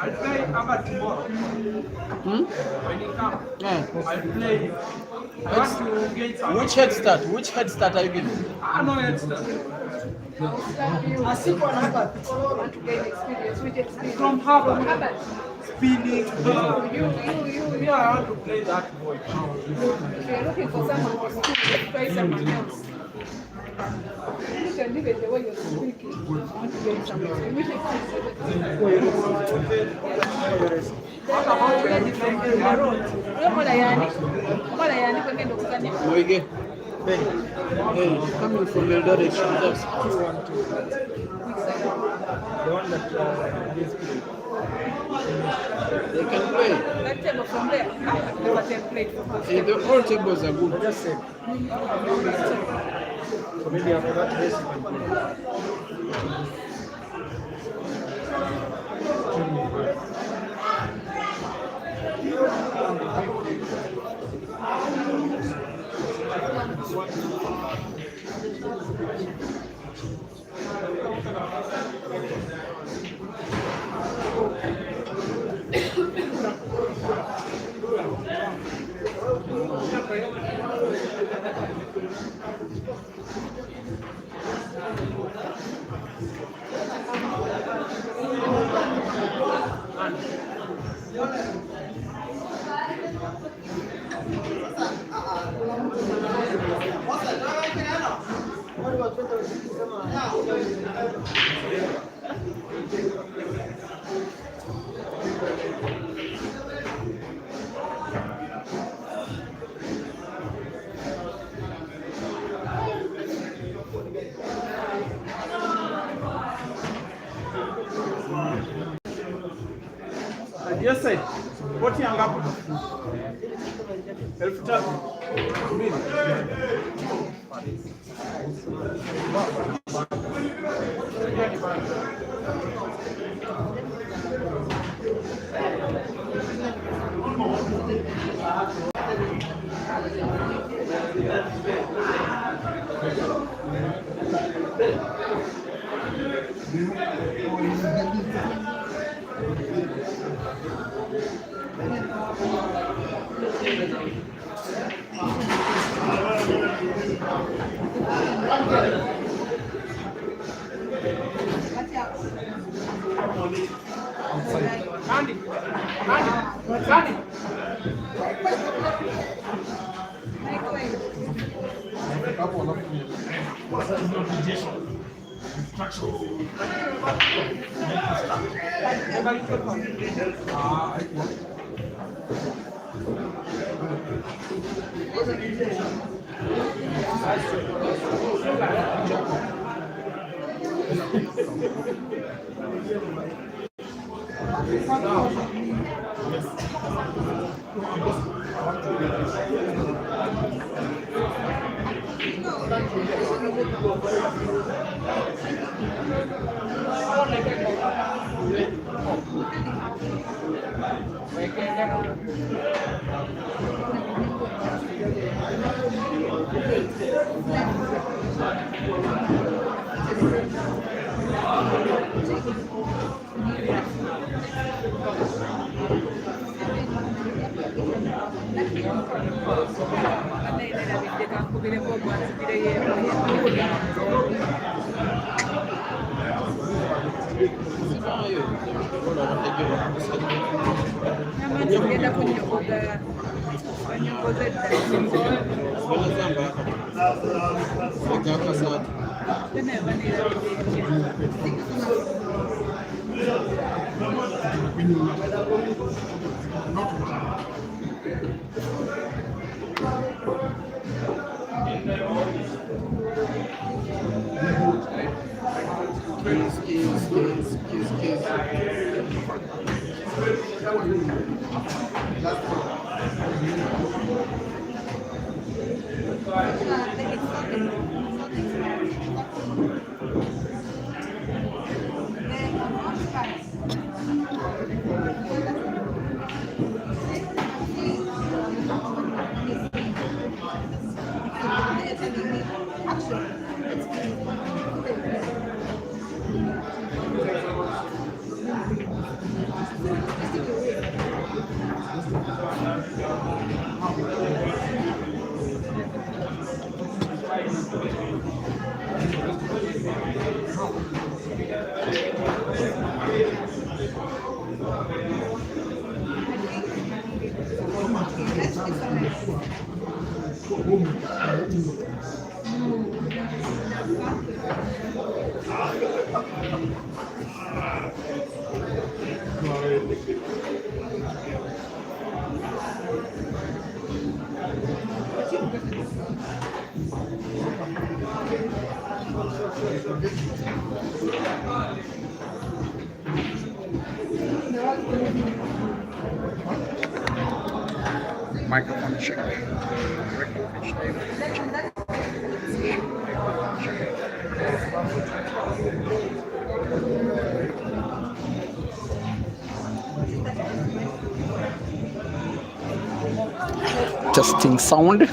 I'll play HAMAD tomorrow. When you come, I'll play. I want to get some. Which head start? Which head start are you giving? No head start. From HAMAD. Spinning. Yeah, I want to play that boy. If you're looking for someone to try someone else. You can leave it the way you're speaking. I want to get something. Hey, coming from your direction. That's the one that they can play. That table from there, never take plate from us. Hey, all tables are good. Just say. So maybe after that race you can Yes, sir. What you have? 1,000. Microphone check. Testing sound.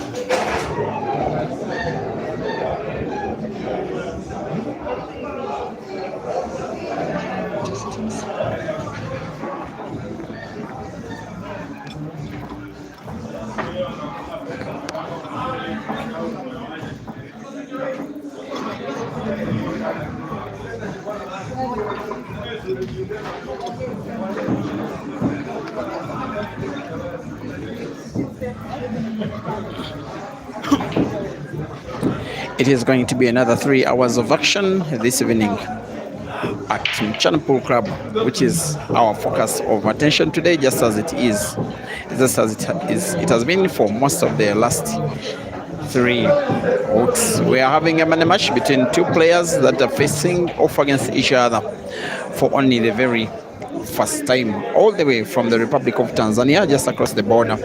It is going to be another 3 hours of action this evening at MCHANA Pool Club, which is our focus of attention today, just as it has been for most of the last 3 weeks. We are having a money match between 2 players that are facing off against each other for only the very first time, all the way from the Republic of Tanzania, just across the border,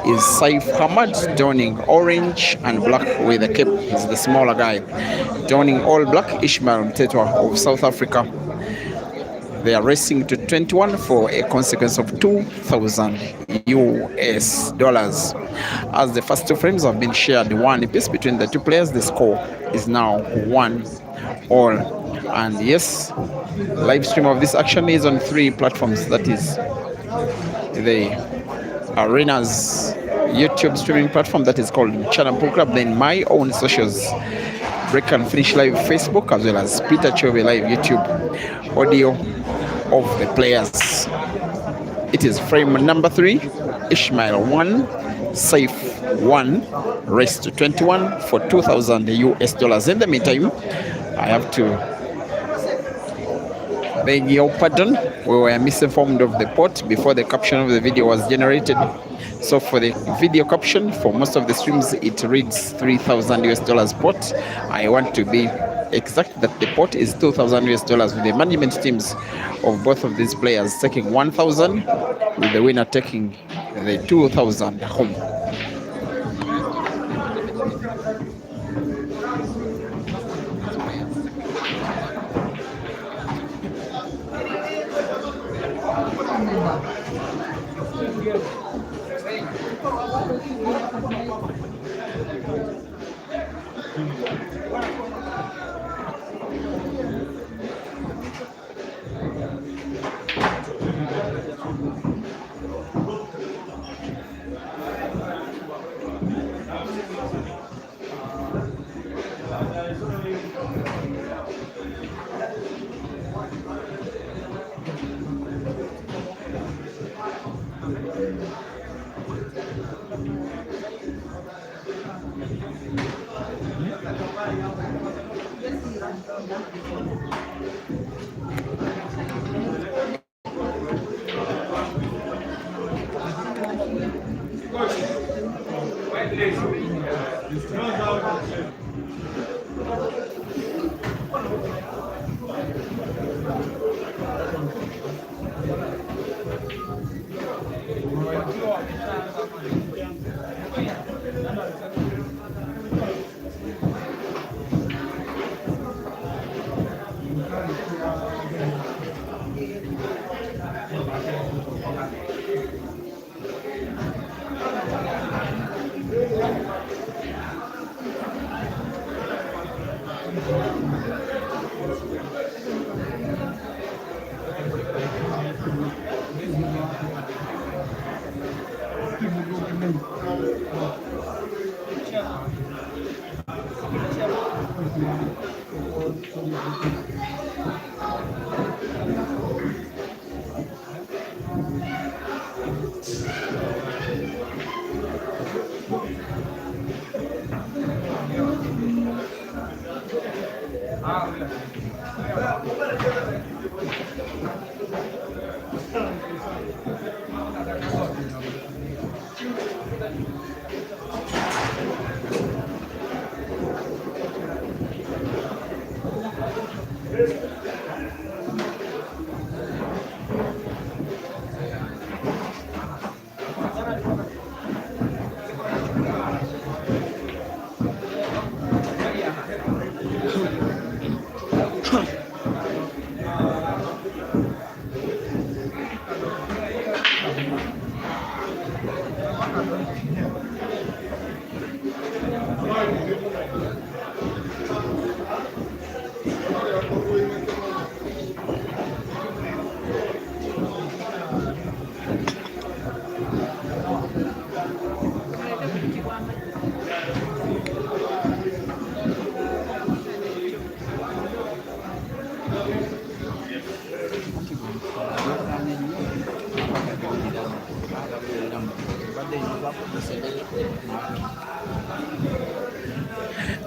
is SEIF HAMAD, donning orange and black with a cape. He's the smaller guy. Donning all black, ISHMAEL MTHETHWA of South Africa. They are racing to 21 for a consequence of 2,000 US dollars. As the first 2 frames have been shared 1 apiece between the 2 players, the score is now 1-all. And yes, live stream of this action is on 3 platforms. That is the Arena's YouTube streaming platform, that is called MCHANA Pool Club, then my own socials, Break and Finish Live Facebook, as well as Peter Chove Live YouTube, audio of the players. It is frame number 3, ISHMAEL 1, SEIF 1, race to 21 for 2,000 US dollars. In the meantime, I have to beg your pardon. We were misinformed of the pot before the caption of the video was generated. So for the video caption, for most of the streams, it reads 3,000 US dollars pot. I want to be exact that the pot is 2,000 US dollars, with the management teams of both of these players taking 1,000, with the winner taking the 2,000 home.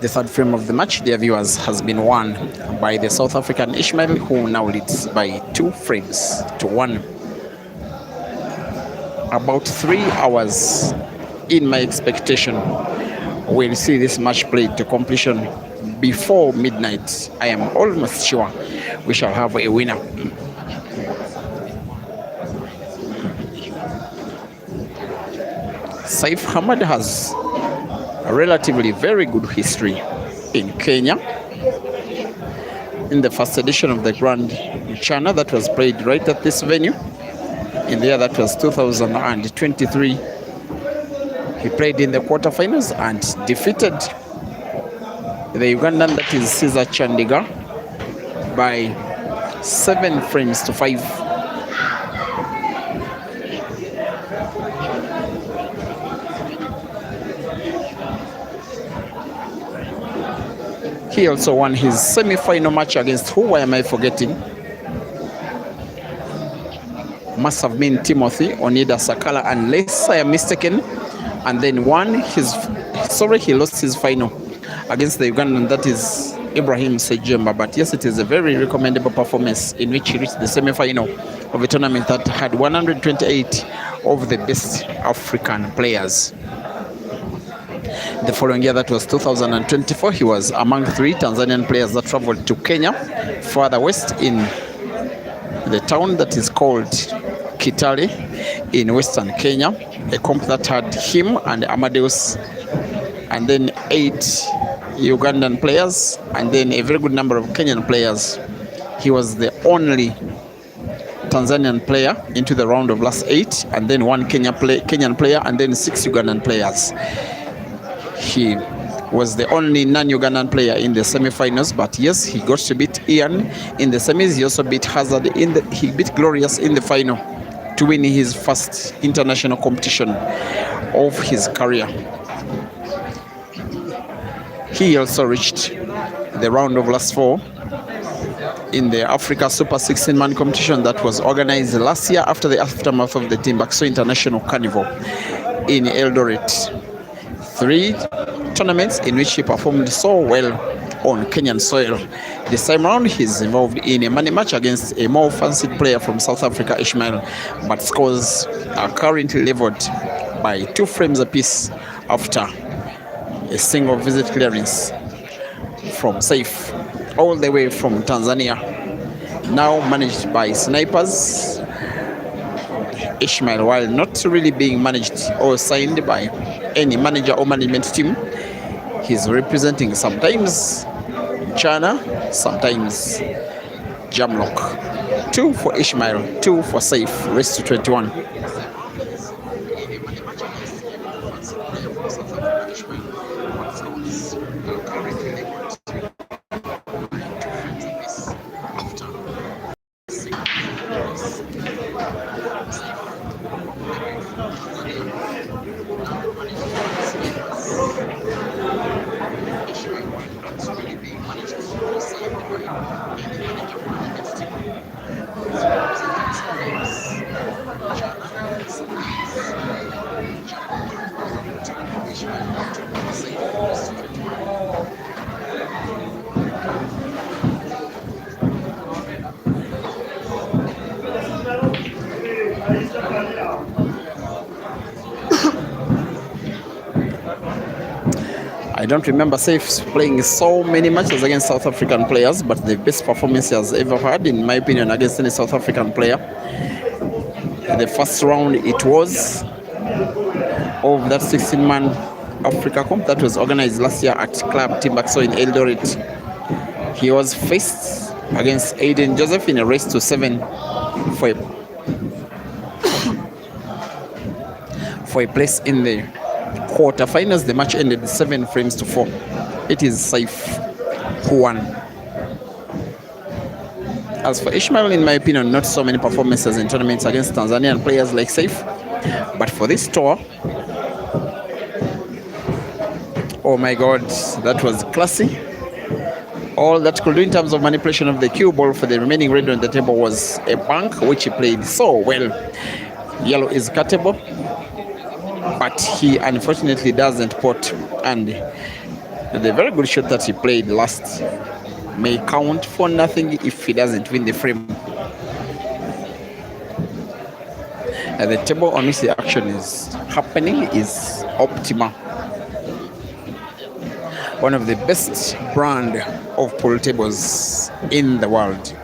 The third frame of the match, dear viewers, has been won by the South African Ishmael, who now leads by 2 frames to 1. About 3 hours, in my expectation, we'll see this match played to completion before midnight. I am almost sure we shall have a winner. SEIF HAMAD has a relatively very good history in Kenya. In the first edition of the Grand MCHANA that was played right at this venue, in the year that was 2023, he played in the quarterfinals and defeated the Ugandan, that is Caesar Chandiga, by 7 frames to 5. He also won his semi-final match against, who am I forgetting? Must have been Timothy Onida Sakala, unless I am mistaken. And then won his, he lost his final against the Ugandan, that is Ibrahim Sejemba. But yes, it is a very recommendable performance in which he reached the semi-final of a tournament that had 128 of the best African players. The following year, that was 2024, he was among 3 Tanzanian players that traveled to Kenya, further west in the town that is called Kitale in western Kenya, a comp that had him and Amadeus, and then 8 Ugandan players, and then a very good number of Kenyan players. He was the only Tanzanian player into the round of last 8, and then 1 Kenyan player, and then 6 Ugandan players. He was the only non-Ugandan player in the semi-finals, but yes, he got to beat Ian in the semis. He also beat Hazard he beat Glorious in the final to win his first international competition of his career. He also reached the round of last 4 in the Africa Super 16-man competition that was organized last year after the aftermath of the Timbuktu International Carnival in Eldoret. 3 tournaments in which he performed so well on Kenyan soil. This time around, he's involved in a money match against a more fancied player from South Africa, Ishmael, but scores are currently leveled by 2 frames apiece after a single visit clearance from SEIF, all the way from Tanzania, now managed by snipers. Ishmael, while not really being managed or signed by any manager or management team, he's representing sometimes MCHANA, sometimes Jamlock. 2 for Ishmael, 2 for SEIF, race to 21. I don't remember SEIF playing so many matches against South African players, but the best performance he has ever had, in my opinion, against any South African player. In the first round, it was of that 16-man Africa Comp that was organized last year at Club Timbuktu in Eldoret. He was faced against Aiden Joseph in a race to 7 for a place in the quarterfinals. The match ended 7 frames to 4. It is SEIF who won. As for Ishmael, in my opinion, not so many performances in tournaments against Tanzanian players like SEIF, but for this tour, oh my God, that was classy. All that could do in terms of manipulation of the cue ball for the remaining red on the table was a bank, which he played so well. Yellow is cuttable, but he unfortunately doesn't pot, and The very good shot that he played last may count for nothing if he doesn't win the frame. And the table on which the action is happening is Optima, one of the best brand of pool tables in the world.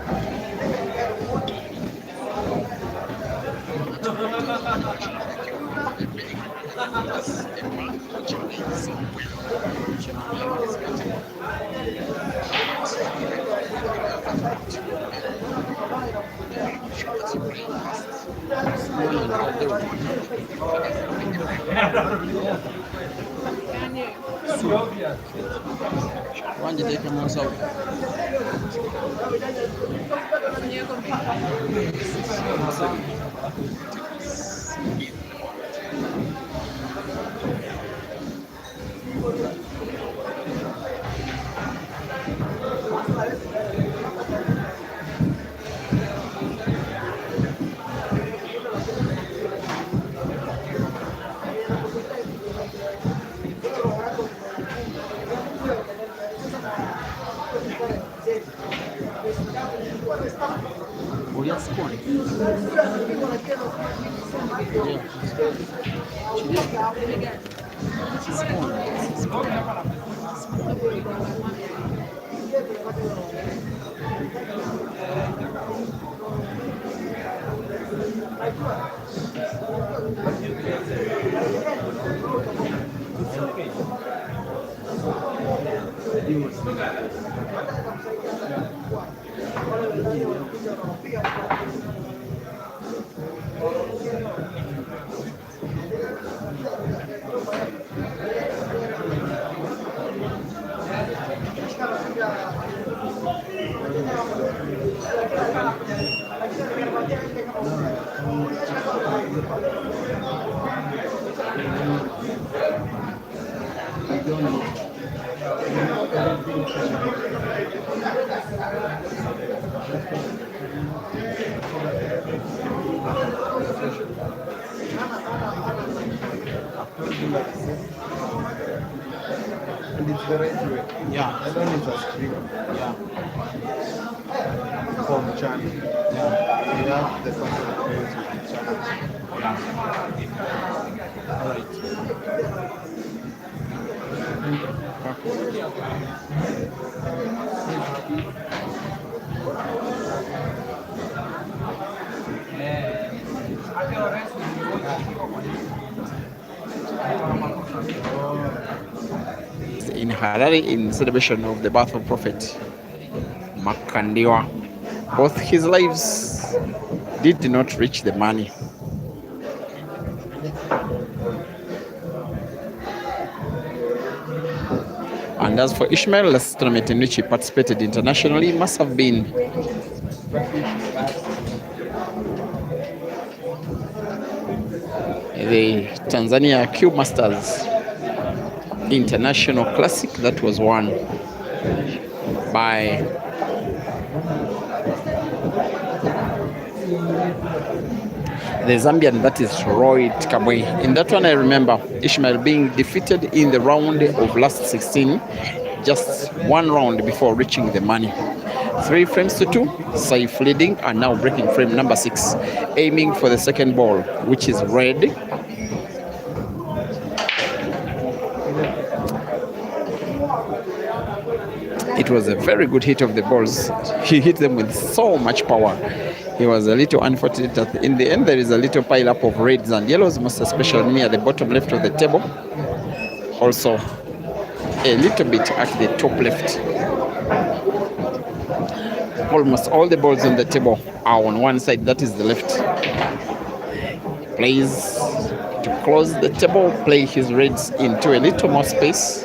And it's the right way. Yeah. I don't need a string Yeah. for MCHANA. Yeah. We have the concept of pairs with MCHANA. All right. In Harare, in celebration of the birth of Prophet Makandiwa, both his lives did not reach the money. And as for Ishmael, last tournament in which he participated internationally must have been the Tanzania Cube Masters International Classic that was won by the Zambian, that is Roy Kabwe. In that one, I remember Ishmael being defeated in the round of last 16, just one round before reaching the money. 3 frames to 2, SEIF leading, and now breaking frame number 6, aiming for the second ball, which is red. It was a very good hit of the balls. He hit them with so much power. He was a little unfortunate that in the end there is a little pile up of reds and yellows, most especially near the bottom left of the table. Also a little bit at the top left. Almost all the balls on the table are on one side, that is the left. Plays to close the table, play his reds into a little more space.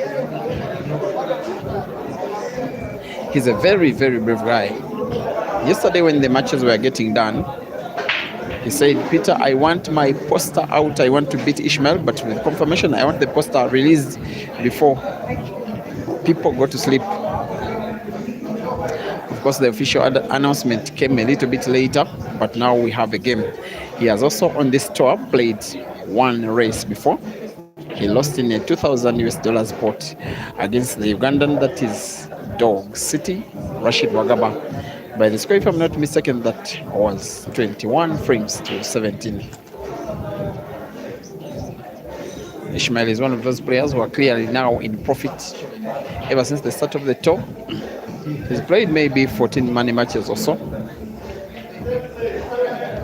He's a very, very brave guy. Yesterday when the matches were getting done, he said, Peter, I want my poster out. I want to beat Ishmael, but with confirmation, I want the poster released before people go to sleep. Of course, the official announcement came a little bit later, but now we have a game. He has also on this tour played one race before. He lost in a 2,000 US dollars pot against the Ugandan, that is Dog City, Rashid Wagaba. By the score, if I'm not mistaken, that was 21 frames to 17. Ishmael is one of those players who are clearly now in profit ever since the start of the tour. He's played maybe 14 money matches or so,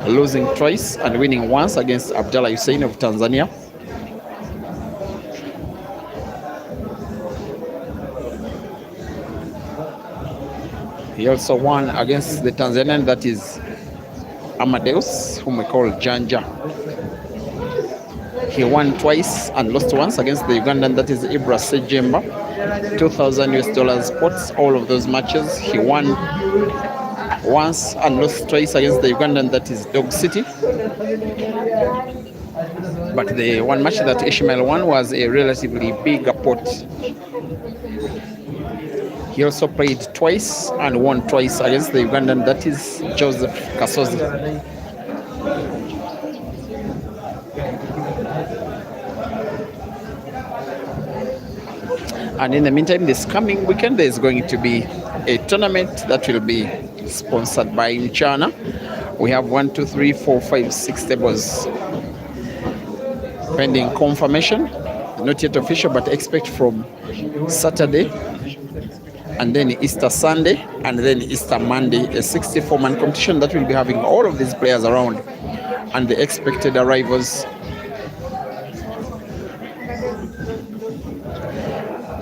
losing twice and winning once against Abdallah Hussein of Tanzania. He also won against the Tanzanian, that is Amadeus, whom we call Janja. He won twice and lost once against the Ugandan, that is Ibra Sejemba. 2,000 US dollars pots, all of those matches. He won once and lost twice against the Ugandan, that is Dog City. But the one match that Ishmael won was a relatively bigger pot. He also played twice and won twice against the Ugandan, that is Joseph Kasozi. And in the meantime, this coming weekend, there is going to be a tournament that will be sponsored by MCHANA. We have 1, 2, 3, 4, 5, 6 tables pending confirmation. Not yet official, but expect from Saturday, and then Easter Sunday, and then Easter Monday, a 64-man competition that will be having all of these players around and the expected arrivals.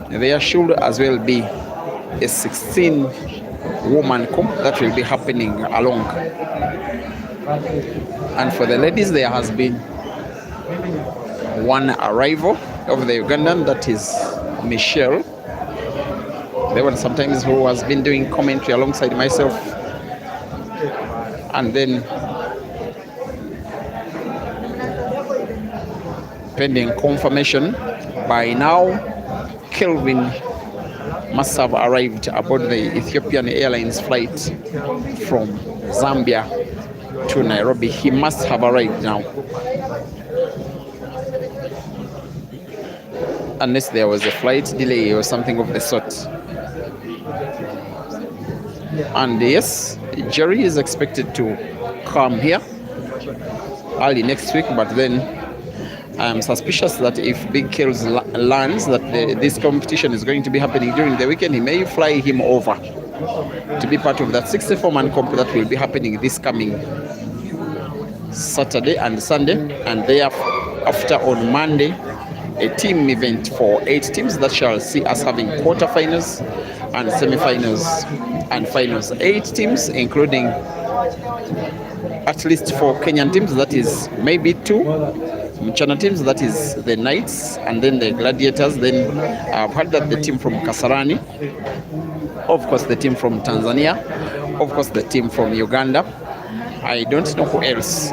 There should as well be a 16-woman comp that will be happening along. And for the ladies, there has been one arrival of the Ugandan, that is Michelle. The one sometimes who has been doing commentary alongside myself. And then pending confirmation, by now Kelvin must have arrived aboard the Ethiopian Airlines flight from Zambia to Nairobi. He must have arrived now, unless there was a flight delay or something of the sort. And yes, Jerry is expected to come here early next week, but then I'm suspicious that if Big Kills learns that this competition is going to be happening during the weekend, he may fly him over to be part of that 64-man comp that will be happening this coming Saturday and Sunday, and thereafter on Monday, a team event for 8 teams that shall see us having quarterfinals and semi-finals and finals. 8 teams, including at least 4 Kenyan teams, that is maybe 2 MCHANA teams, that is the Knights and then the Gladiators. Then I've heard that the team from Kasarani, of course the team from Tanzania, of course the team from Uganda. I don't know who else.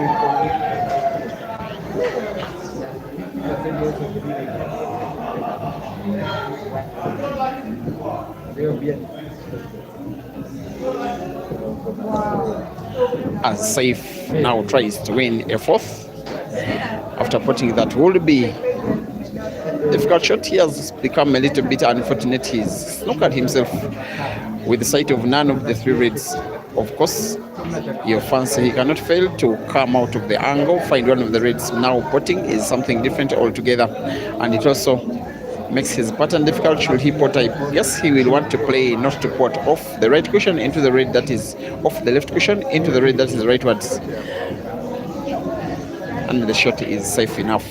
As SEIF now tries to win a 4th after putting that would be difficult shot. He has become a little bit unfortunate. He's snookered himself with the sight of none of the 3 reds. Of course, your fancy, he cannot fail to come out of the angle, find one of the reds. Now potting is something different altogether, and it also makes his pattern difficult. Should he pot, I guess he will want to play not to pot off the right cushion into the red that is off the left cushion into the red that is rightwards, and the shot is safe enough.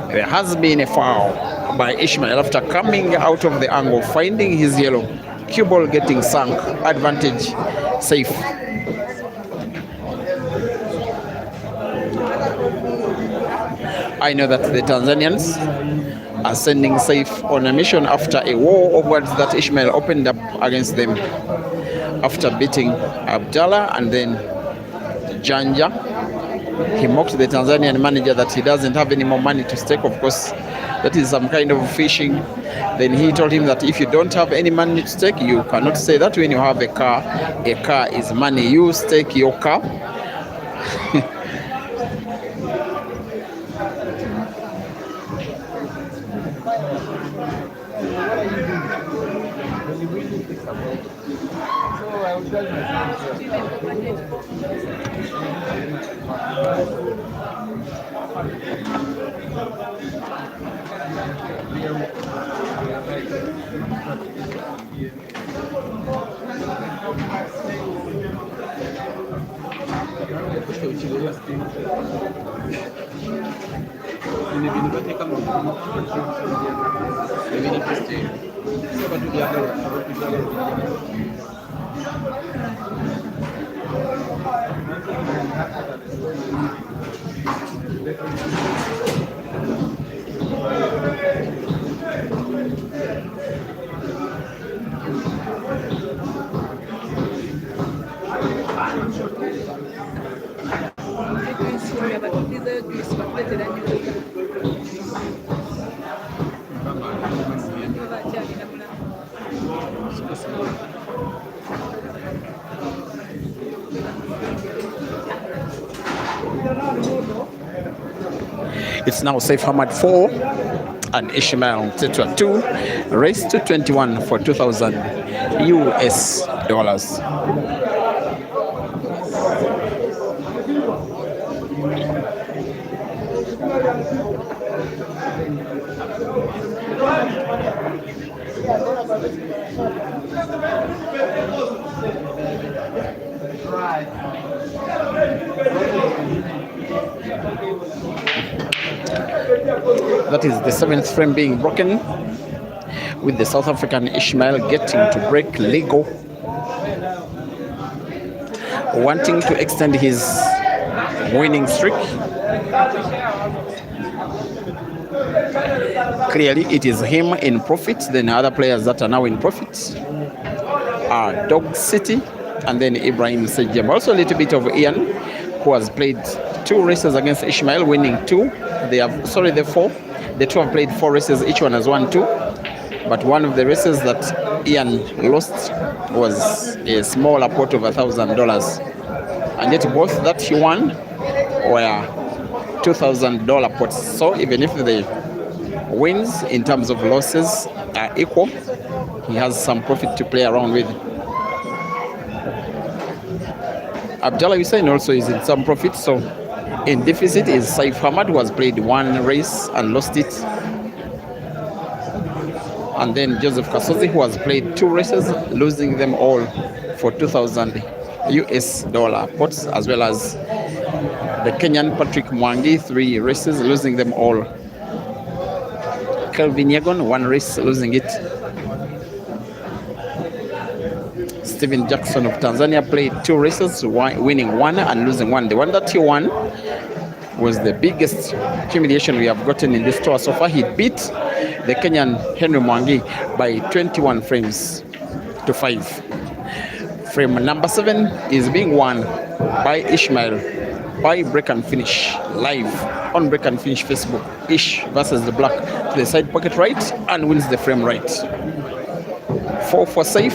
There has been a foul by Ishmael after coming out of the angle, finding his yellow. Cue ball getting sunk. Advantage SEIF. I know that the Tanzanians are sending SEIF on a mission after a war of words that Ishmael opened up against them after beating Abdallah and then Janja. He mocked the Tanzanian manager that he doesn't have any more money to stake. Of course, that is some kind of fishing. Then he told him that if you don't have any money to stake, you cannot say that. When you have a car is money. You stake your car. It's now SEIF HAMAD 4 and ISHMAEL MTHETHWA 2, raised to 21 for 2,000 US dollars. That is the 7th frame being broken, with the South African ISHMAEL getting to break legal, wanting to extend his winning streak. Clearly it is him in profit. Then other players that are now in profit are Dog City and then Ibrahim Sejam. Also a little bit of Ian, who has played 2 races against ISHMAEL, winning 2. They're 4. The 2 have played 4 races, each one has won 2. But one of the races that Ian lost was a smaller pot of $1,000. And yet both that he won were $2,000 pots. So even if the wins in terms of losses are equal, he has some profit to play around with. Abdallah Hussein also is in some profit. So in deficit is SEIF HAMAD, who has played 1 race and lost it. And then Joseph Kasozi, who has played 2 races, losing them all for 2,000 US dollar pots, as well as the Kenyan Patrick Mwangi, 3 races, losing them all. Kelvin Yegon, 1 race, losing it. Stephen Jackson of Tanzania played 2 races, winning 1 and losing 1. The one that he won was the biggest humiliation we have gotten in this tour so far. He beat the Kenyan Henry Mwangi by 21 frames to 5. Frame number 7 is being won by ISHMAEL by Break and Finish, live on Break and Finish Facebook. Ish versus the black to the side pocket right and wins the frame right. 4 for SEIF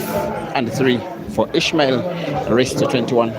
and 3 for ISHMAEL, race to 21.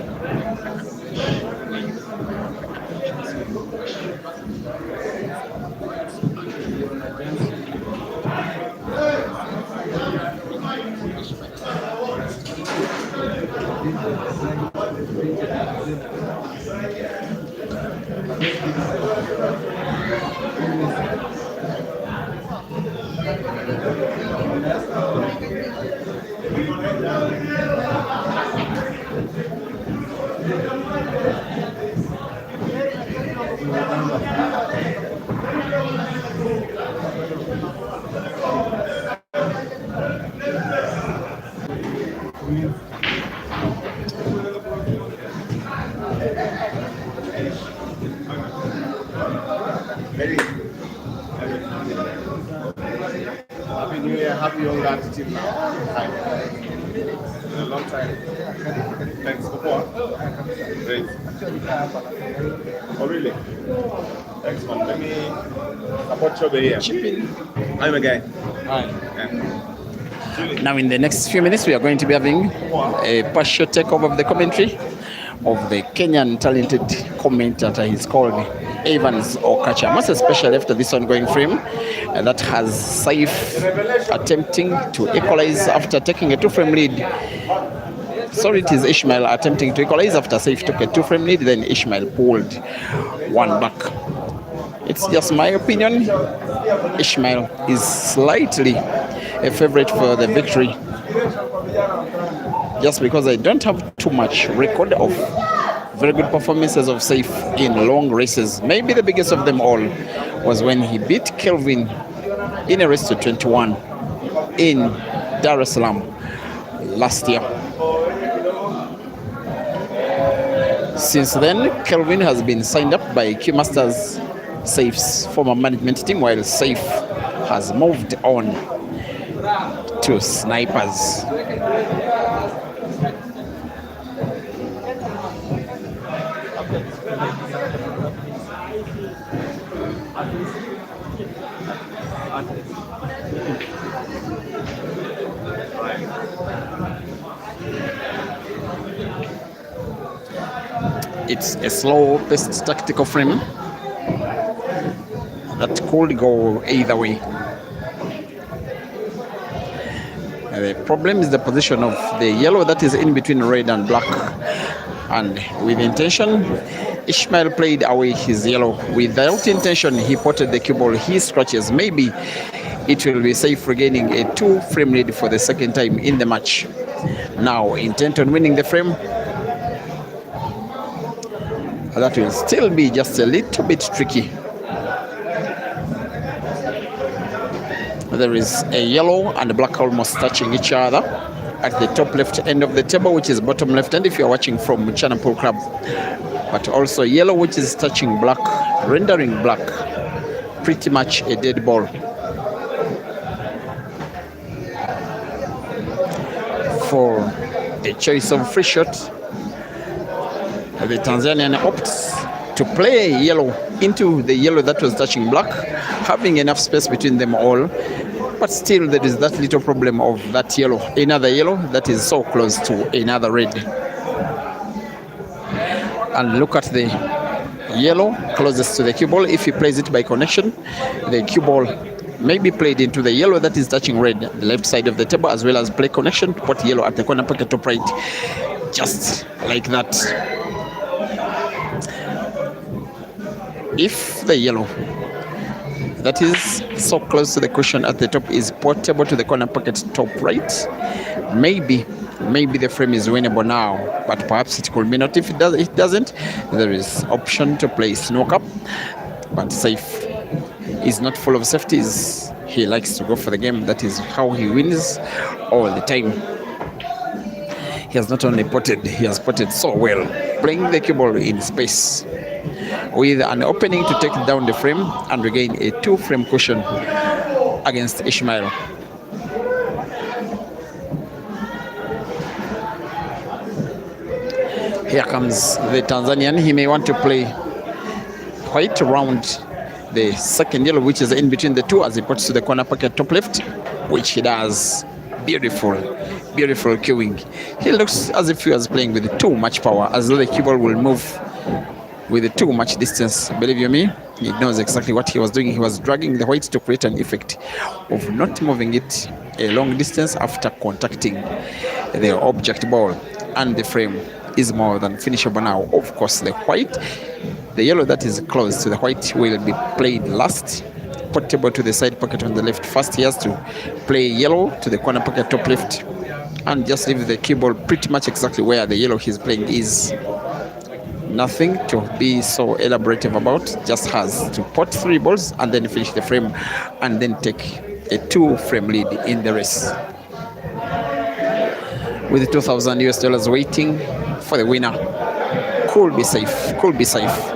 Happy New Year, happy young attitude now. A long time. Thanks for what? Great. Oh, really? Excellent. Let me support you over here. I'm a guy. Now, in the next few minutes, we are going to be having a partial takeover of the commentary of the Kenyan talented commentator. He's called Evans Okacha. Most especially after this ongoing frame that has SEIF attempting to equalize after taking a 2-frame lead. Sorry, it is ISHMAEL attempting to equalize after SEIF took a 2-frame lead, then ISHMAEL pulled one back. It's just my opinion. ISHMAEL is slightly a favorite for the victory, just because I don't have too much record of very good performances of SEIF in long races. Maybe the biggest of them all was when he beat Kelvin in a race to 21 in Dar es Salaam last year. Since then, Kelvin has been signed up by Q Masters, SEIF's former management team, while SEIF has moved on to Snipers. It's a slow-paced tactical frame that could go either way. The problem is the position of the yellow that is in between red and black, and with intention, ISHMAEL played away his yellow. Without intention, he potted the cue ball. He scratches. Maybe it will be SEIF regaining a 2-frame lead for the second time in the match. Now, intent on winning the frame. That will still be just a little bit tricky. There is a yellow and a black almost touching each other at the top left end of the table, which is bottom left end if you're watching from MCHANA Pool Club. But also yellow, which is touching black, rendering black pretty much a dead ball. For the choice of free shot, the Tanzanian opts to play yellow into the yellow that was touching black, having enough space between them all. But still, there is that little problem of that yellow, another yellow that is so close to another red. And look at the yellow closest to the cue ball. If he plays it by connection, the cue ball may be played into the yellow that is touching red, the left side of the table, as well as play connection to put yellow at the corner pocket top right, just like that. If the yellow that is so close to the cushion at the top is portable to the corner pocket top right, maybe the frame is winnable now, but perhaps it could be not. If it doesn't, there is option to play snooker, but SEIF is not full of safeties. He likes to go for the game. That is how he wins all the time. He has not only potted, he has potted so well, playing the cue ball in space, with an opening to take down the frame and regain a 2-frame cushion against ISHMAEL. Here comes the Tanzanian. He may want to play white around the second yellow, which is in between the two, as he puts to the corner pocket top left, which he does. Beautiful cueing. He looks as if he was playing with too much power, as though the cue ball will move with too much distance. Believe you me, he knows exactly what he was doing. He was dragging the white to create an effect of not moving it a long distance after contacting the object ball, and the frame is more than finishable now. Of course, the yellow that is close to the white will be played last, portable to the side pocket on the left. First, he has to play yellow to the corner pocket top left and just leave the cue ball pretty much exactly where the yellow he's playing is. Nothing to be so elaborative about, just has to pot 3 balls and then finish the frame and then take a 2-frame lead in the race. With $2,000 waiting for the winner. Could be SEIF, could be SEIF.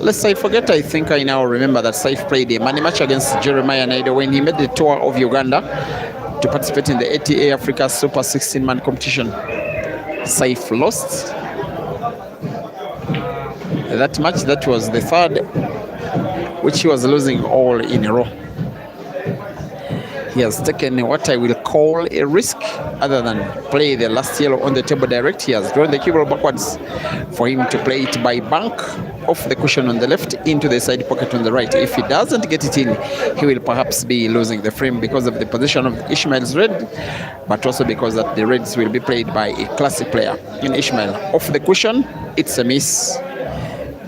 Lest I forget, I think I now remember that SEIF played a money match against Jeremiah Naido when he made the tour of Uganda to participate in the ATA Africa Super 16-man competition. SEIF lost that match. That was the third, which he was losing all in a row. He has taken what I will call a risk, other than play the last yellow on the table direct. He has drawn the cue ball backwards for him to play it by bank off the cushion on the left into the side pocket on the right. If he doesn't get it in, he will perhaps be losing the frame because of the position of ISHMAEL's red, but also because that the reds will be played by a classic player in ISHMAEL. Off the cushion, it's a miss.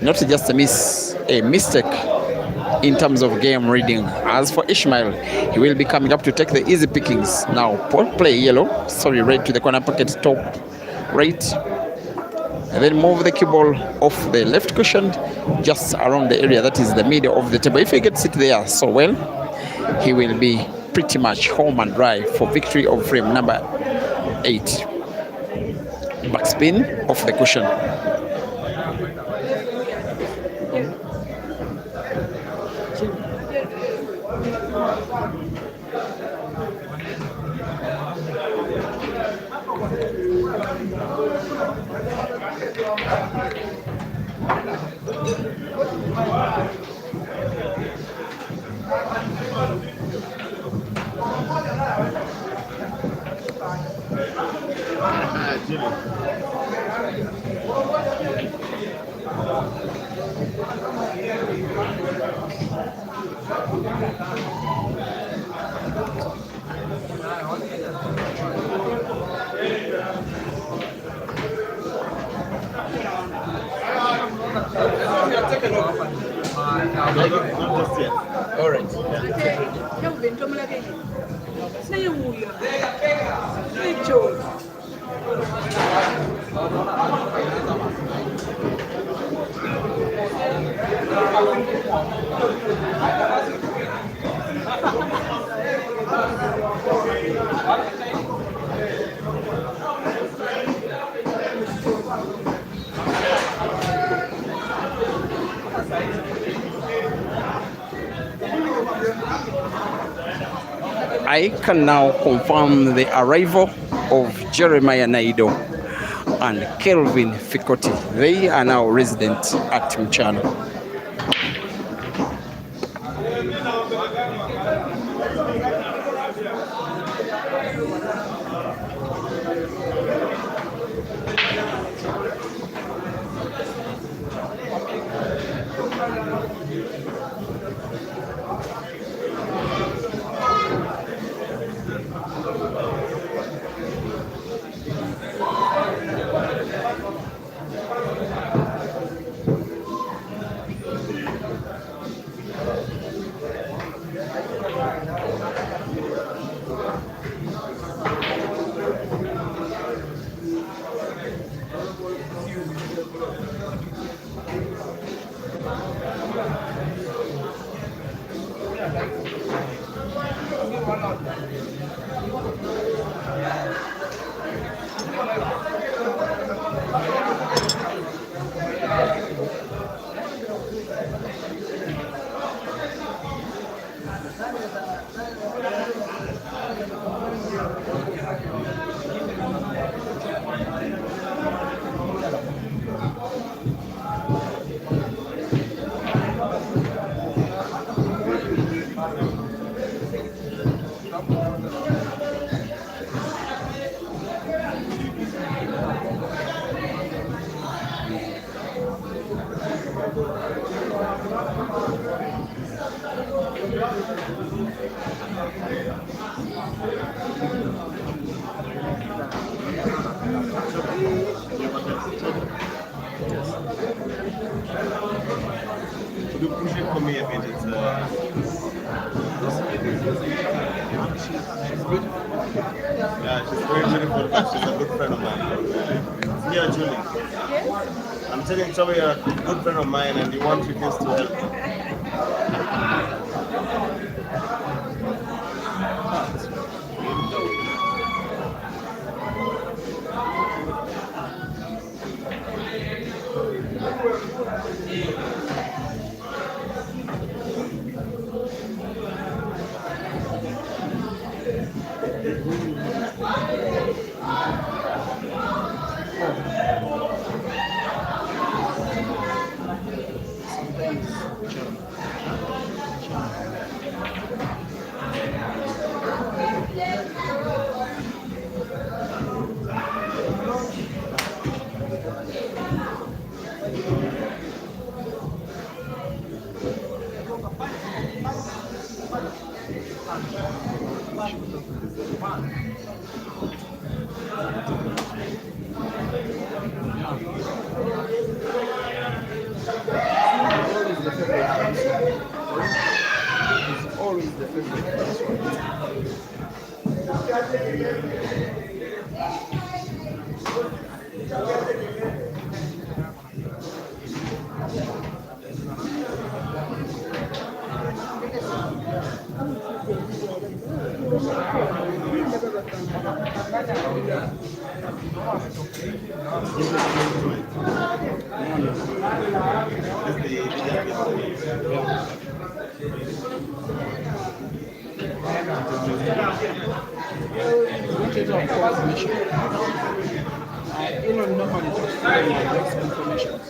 Not just a miss, a mistake in terms of game reading. As for ISHMAEL, he will be coming up to take the easy pickings. Now play yellow, red to the corner pocket top right, and then move the cue ball off the left cushion just around the area that is the middle of the table. If he gets it there so well, he will be pretty much home and dry for victory of frame number 8. Backspin off the cushion. All right. I can now confirm the arrival of Jeremiah Naido and Kelvin Fikoti. They are now resident at MCHANA. Could you push it for me a bit? It's yeah, she's very beautiful. She's a good friend of mine. Yeah, Julie. I'm telling Chubby you're a good friend of mine and you want Rickens to help. Always the favorite. Elon normally just gets information.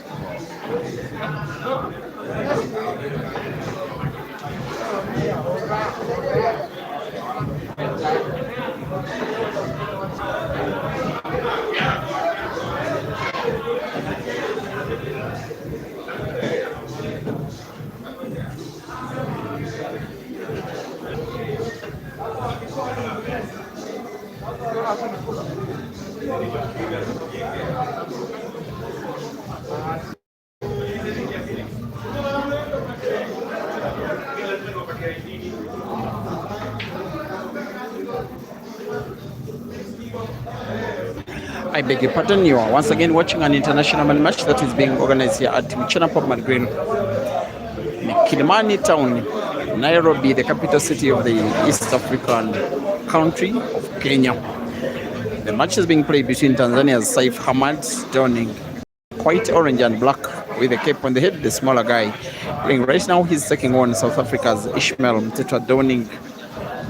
I beg your pardon, you are once again watching an international money match that is being organized here at MCHANA PUB Grill, Kilimani town, Nairobi, the capital city of the East African country of Kenya. The match is being played between Tanzania's SEIF HAMAD, donning white, orange and black with a cape on the head, the smaller guy. Playing right now, he's taking on South Africa's ISHMAEL, MTHETHWA, donning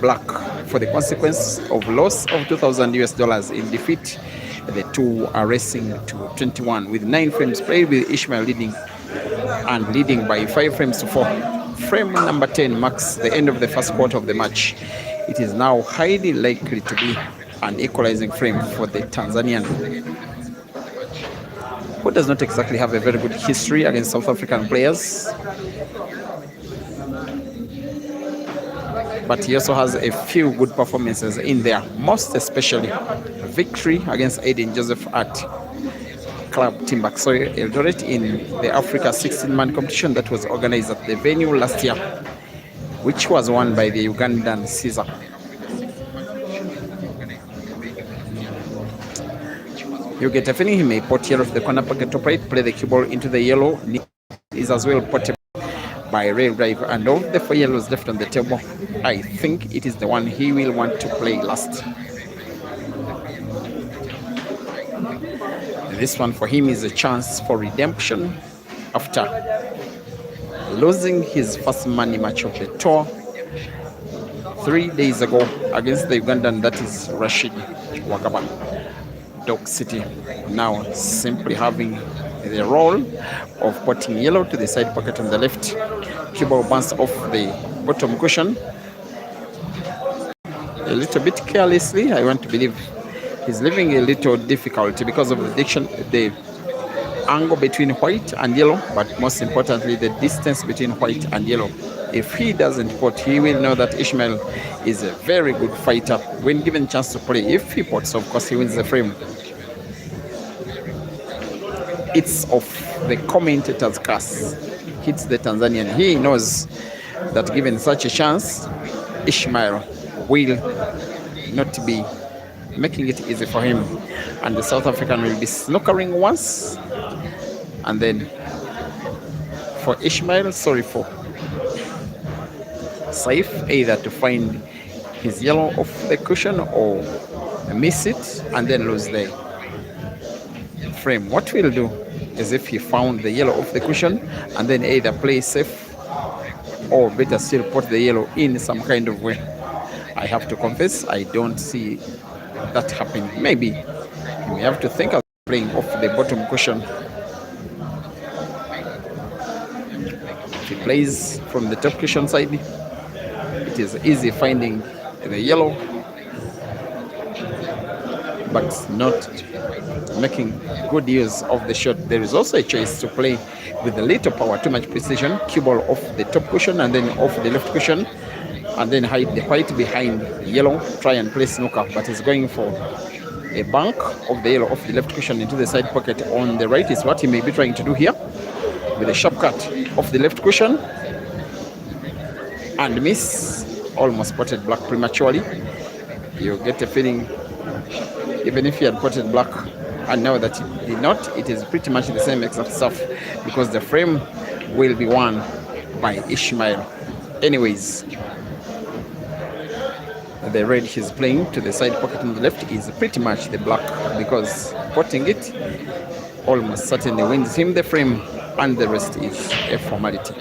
black for the consequence of loss of $2,000 in defeat. The two are racing to 21 with 9 frames played, with ISHMAEL leading by 5 frames to 4. Frame number 10 marks the end of the first quarter of the match. It is now highly likely to be an equalizing frame for the Tanzanian, who does not exactly have a very good history against South African players, but he also has a few good performances in there, most especially a victory against Aiden Joseph at Club Timbuktu Eldoret in the Africa 16-man competition that was organized at the venue last year, which was won by the Ugandan Caesar. You get a feeling he may pot here of the corner pocket top right, play the cue ball into the yellow. Is as well potted by Rail Drive, and of the 4 yellows left on the table, I think it is the one he will want to play last. This one for him is a chance for redemption after losing his first money match of the tour 3 days ago against the Ugandan, that is Rashid Wagaba. Dog City now simply having the role of putting yellow to the side pocket on the left. Cue ball bounce off the bottom cushion a little bit carelessly. I want to believe he's leaving a little difficulty because of the angle between white and yellow, but most importantly the distance between white and yellow. If he doesn't pot, he will know that ISHMAEL is a very good fighter when given chance to play. If he pots, of course, he wins the frame. It's of the commentator's curse hits the Tanzanian. He knows that given such a chance, ISHMAEL will not be making it easy for him, and the South African will be snookering once, and then for ISHMAEL, sorry, for SEIF, either to find his yellow off the cushion or miss it and then lose the frame. What we'll do is, if he found the yellow off the cushion, and then either play safe or better still put the yellow in some kind of way. I have to confess, I don't see that happening. Maybe you may have to think of playing off the bottom cushion. If he plays from the top cushion side, it is easy finding the yellow, but not making good use of the shot. There is also a choice to play with a little power, too much precision, cue ball off the top cushion and then off the left cushion. and then hide the white behind yellow, try and play snooker, but he's going for a bank of the yellow off the left cushion into the side pocket on the right is what he may be trying to do here, with a sharp cut off the left cushion and miss. Almost spotted black prematurely. You get a feeling, even if he had spotted black and now that he did not, it is pretty much the same exact stuff, because the frame will be won by Ishmael. Anyways, the red he's playing to the side pocket on the left is pretty much the black, because spotting it almost certainly wins him the frame, and the rest is a formality.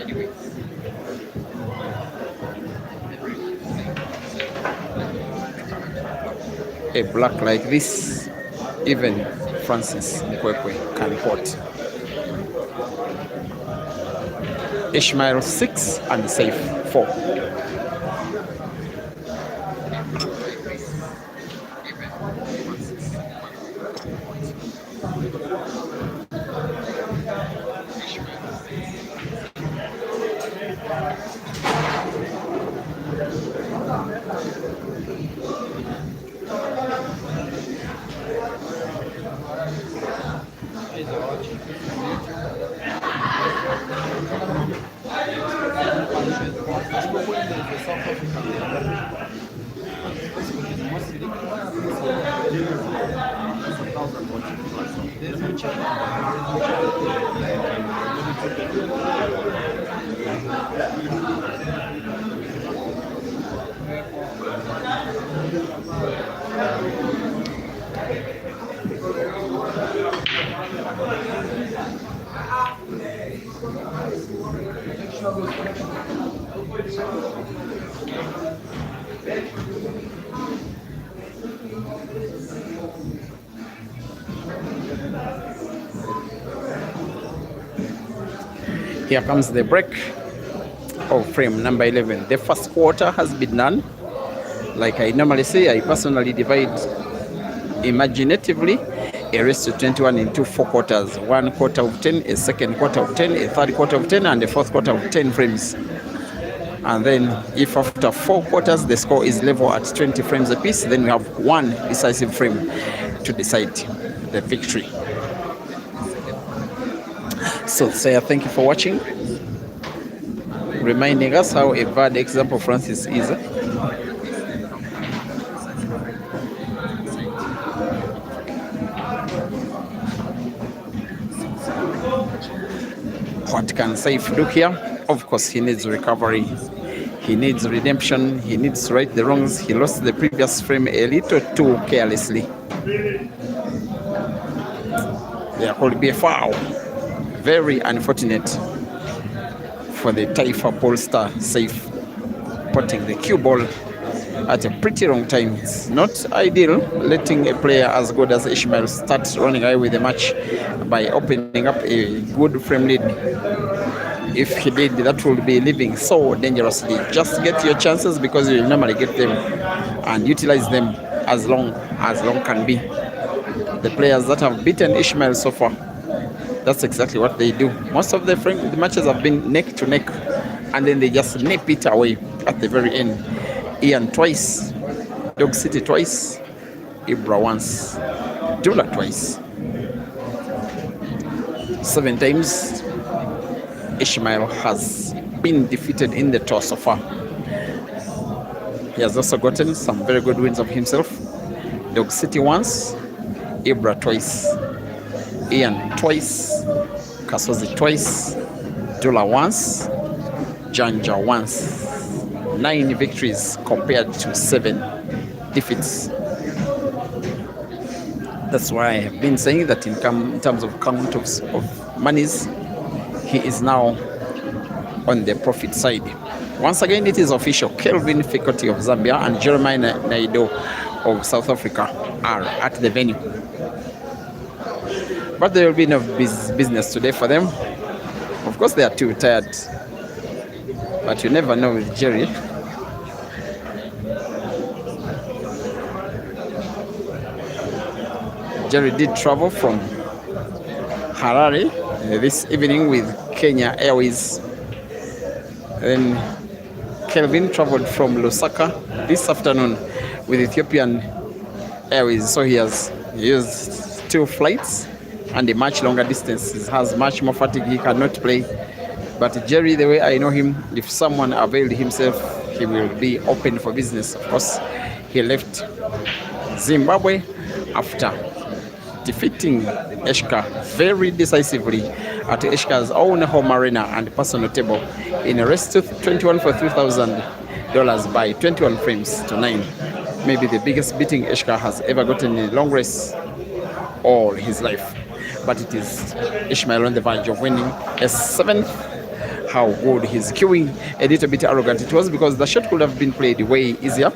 A black like this, even Francis Nkwekwe can pot. Ishmael 6 and SEIF 4. Here comes the break of frame number 11. The first quarter has been done. Like I normally say, I personally divide imaginatively a race to 21 into 4 quarters. 1 quarter of 10, a second quarter of 10, a third quarter of 10, and a fourth quarter of 10 frames. And then if after 4 quarters the score is level at 20 frames apiece, then we have 1 decisive frame to decide the victory. So thank you for watching, reminding us how a bad example Francis is. What can SEIF do here? Of course, he needs recovery. He needs redemption. He needs to right the wrongs. He lost the previous frame a little too carelessly. There could be a foul. Very unfortunate for the Taifa Polestar SEIF, putting the cue ball at a pretty wrong time. It's not ideal letting a player as good as Ishmael start running away with the match by opening up a good frame lead. If he did, that would be living so dangerously. Just get your chances, because you will normally get them, and utilize them as long can be. The players that have beaten Ishmael so far, that's exactly what they do. Most of the matches have been neck to neck, and then they just nip it away at the very end. Ian twice, Dog City twice, Ibra once, Dula twice. 7 times Ishmael has been defeated in the tour so far. He has also gotten some very good wins of himself. Dog City once, Ibra twice, Ian twice, Kasozi twice, Dula once, Janja once. 9 victories compared to 7 defeats. That's why I have been saying that in terms of count of monies, he is now on the profit side. Once again, it is official. Kelvin Fikoti of Zambia and Jeremiah Naido of South Africa are at the venue. But there will be no business today for them. Of course, they are too tired. But you never know with Jerry. Jerry did travel from Harare this evening with Kenya Airways, then Kelvin traveled from Lusaka this afternoon with Ethiopian Airways, so he has used 2 flights and a much longer distance. He has much more fatigue, he cannot play. But Jerry, the way I know him, if someone availed himself, he will be open for business. Of course, he left Zimbabwe after defeating Eshka very decisively at Eshka's own home arena and personal table in a race to 21 for $3,000 by 21 frames to 9. Maybe the biggest beating Eshka has ever gotten in a long race all his life. But it is ISHMAEL on the verge of winning a 7th. How good he's queuing, a little bit arrogant. It was because the shot could have been played way easier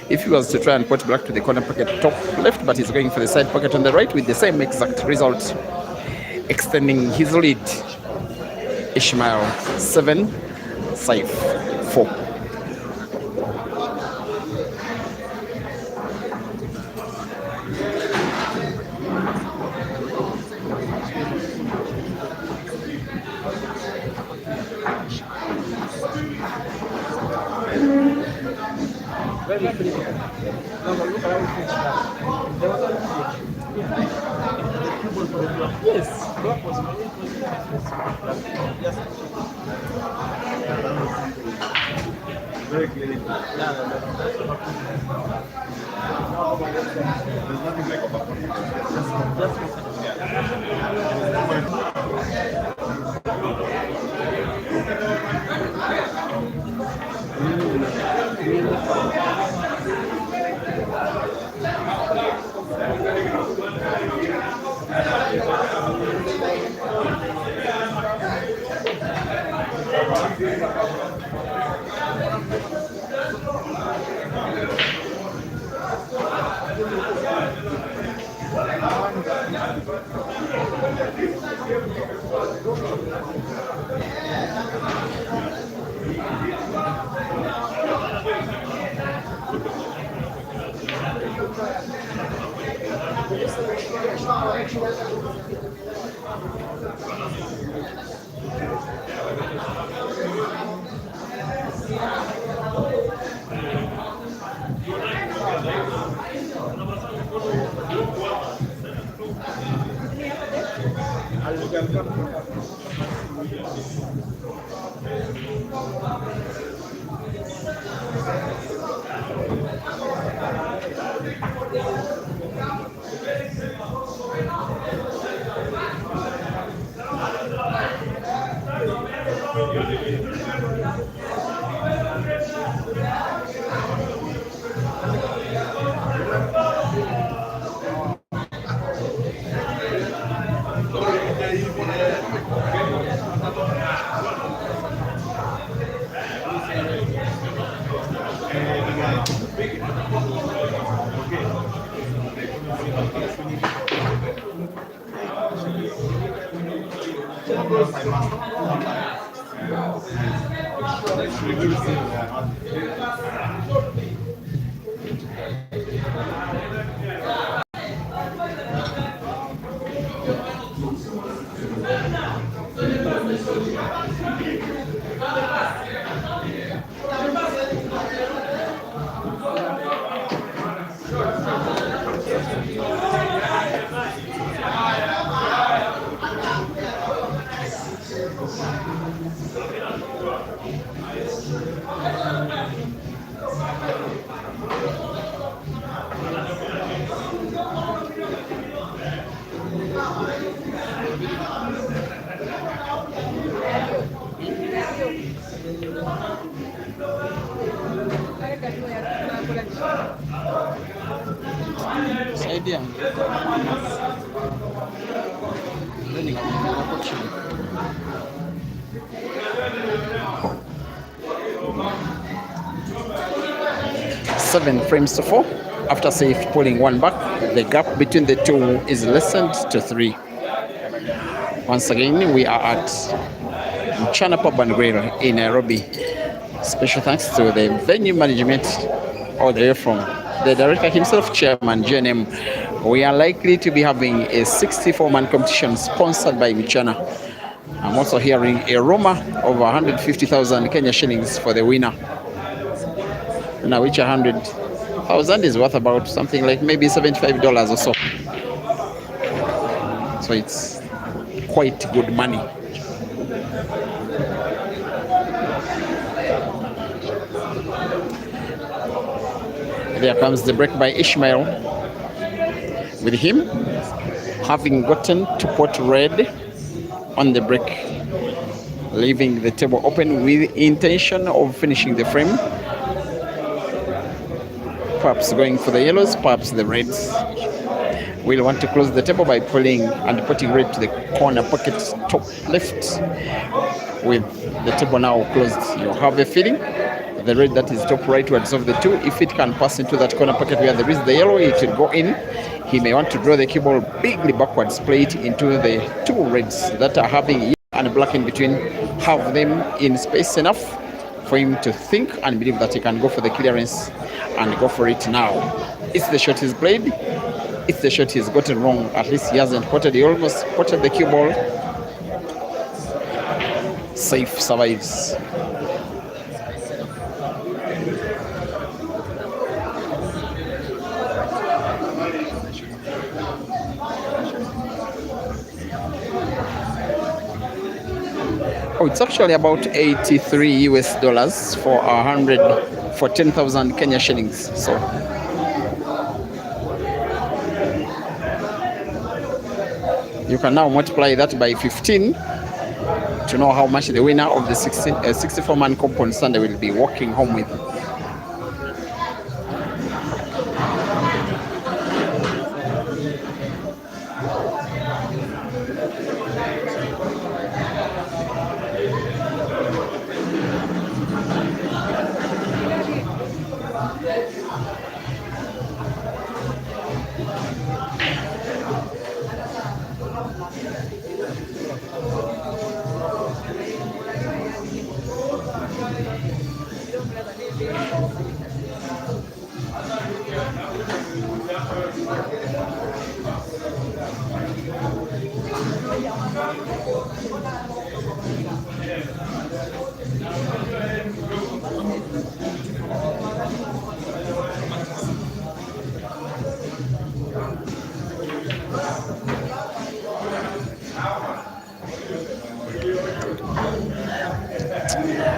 if he was to try and put black to the corner pocket top left, but he's going for the side pocket on the right with the same exact result, extending his lead. ISHMAEL 7, SEIF 4. Yes, black was Very clearly. There's nothing like a Idea. Learning opportunity. Seven frames to 4. After SEIF pulling one back, the gap between the two is lessened to 3. Once again, we are at MCHANA Pub and Grill in Nairobi. Special thanks to the venue management all the way from the director himself, Chairman GNM. We are likely to be having a 64-man competition sponsored by MCHANA. I'm also hearing a rumor of 150,000 Kenya shillings for the winner. Now each 100,000 is worth about something like maybe $75 or so. So it's quite good money. There comes the break by Ishmael, with him having gotten to pot red on the break, leaving the table open with intention of finishing the frame. Perhaps going for the yellows, perhaps the reds. We'll want to close the table by pulling and putting red to the corner pocket top left. With the table now closed, you have a feeling the red that is top rightwards of the two, if it can pass into that corner pocket where there is the yellow, it will go in. He may want to draw the cue ball bigly backwards, play it into the two reds that are having yellow and black in between, have them in space enough for him to think and believe that he can go for the clearance and go for it now. It's the shot he's played. It's the shot he's gotten wrong. At least he hasn't potted. He almost potted the cue ball. SEIF survives. Oh, it's actually about 83 US dollars for 10,000 Kenya shillings. So you can now multiply that by 15 to know how much the winner of the 64-man comp on Sunday will be walking home with.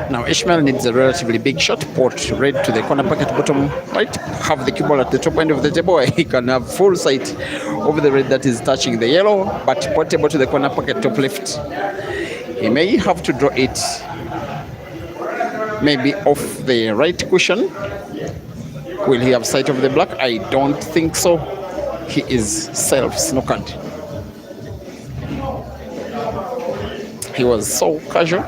Now Ishmael needs a relatively big shot, port red to the corner pocket bottom right, have the cue ball at the top end of the table. He can have full sight over the red that is touching the yellow, but portable to the corner pocket top left. He may have to draw it maybe off the right cushion. Will he have sight of the black? I don't think so. He is self-snookered. He was so casual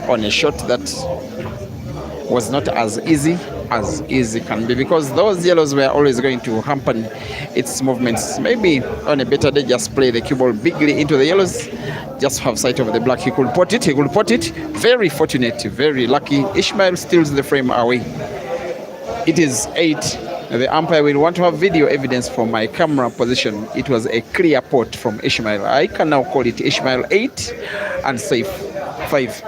on a shot that was not as easy can be, because those yellows were always going to hamper its movements. Maybe on a better day, just play the cue ball bigly into the yellows, just have sight of the black. He could pot it, Very fortunate, very lucky. Ishmael steals the frame away. It is 8. The umpire will want to have video evidence from my camera position. It was a clear pot from Ishmael. I can now call it Ishmael 8 and SEIF 5.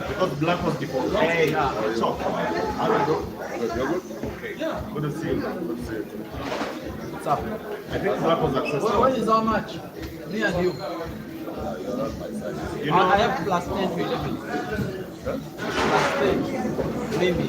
Because black was before. Hey, so how do you go? You're good? Okay. Yeah. Good to see you. Good to see you. What's up? I think black was accessible. What is how much? Me and you. You know, I have plus 10 to 11. Huh? Plus 10. Maybe.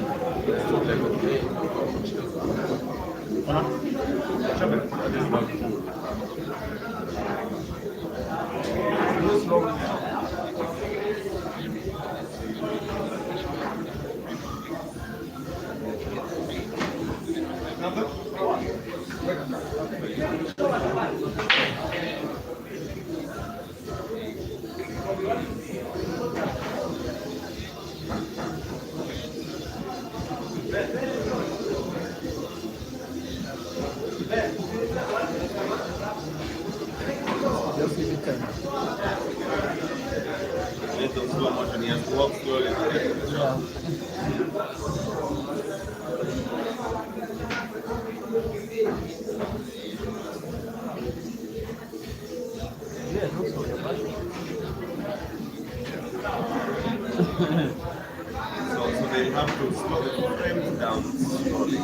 frames down slowly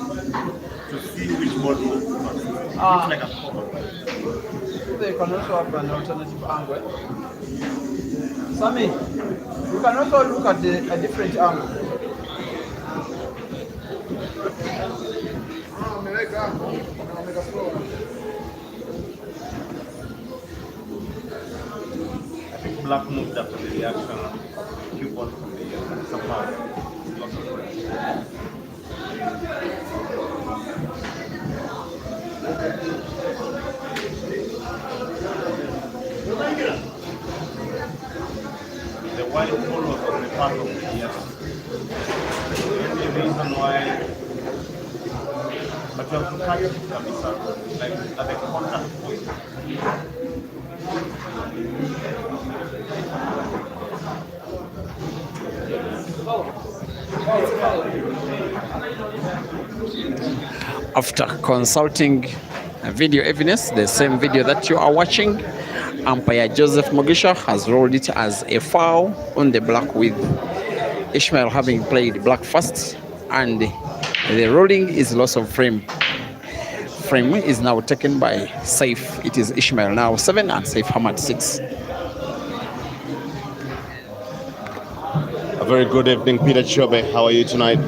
to see which ball moves first. It's like a cover. They can also have an alternative angle. Sammy, you can also look at a different angle. I think black moved after the reaction cue ball from the support. Lots of frames. The white ball was on the part of the yes. The only reason why, but you have to catch it, like at the contact point. After consulting video evidence, the same video that you are watching, umpire Joseph Mugisha has ruled it as a foul on the black, with Ishmael having played black first, and the ruling is loss of frame. Frame is now taken by SEIF. It is Ishmael now 7 and SEIF Hamad 6. A very good evening, Peter Chobe. How are you tonight?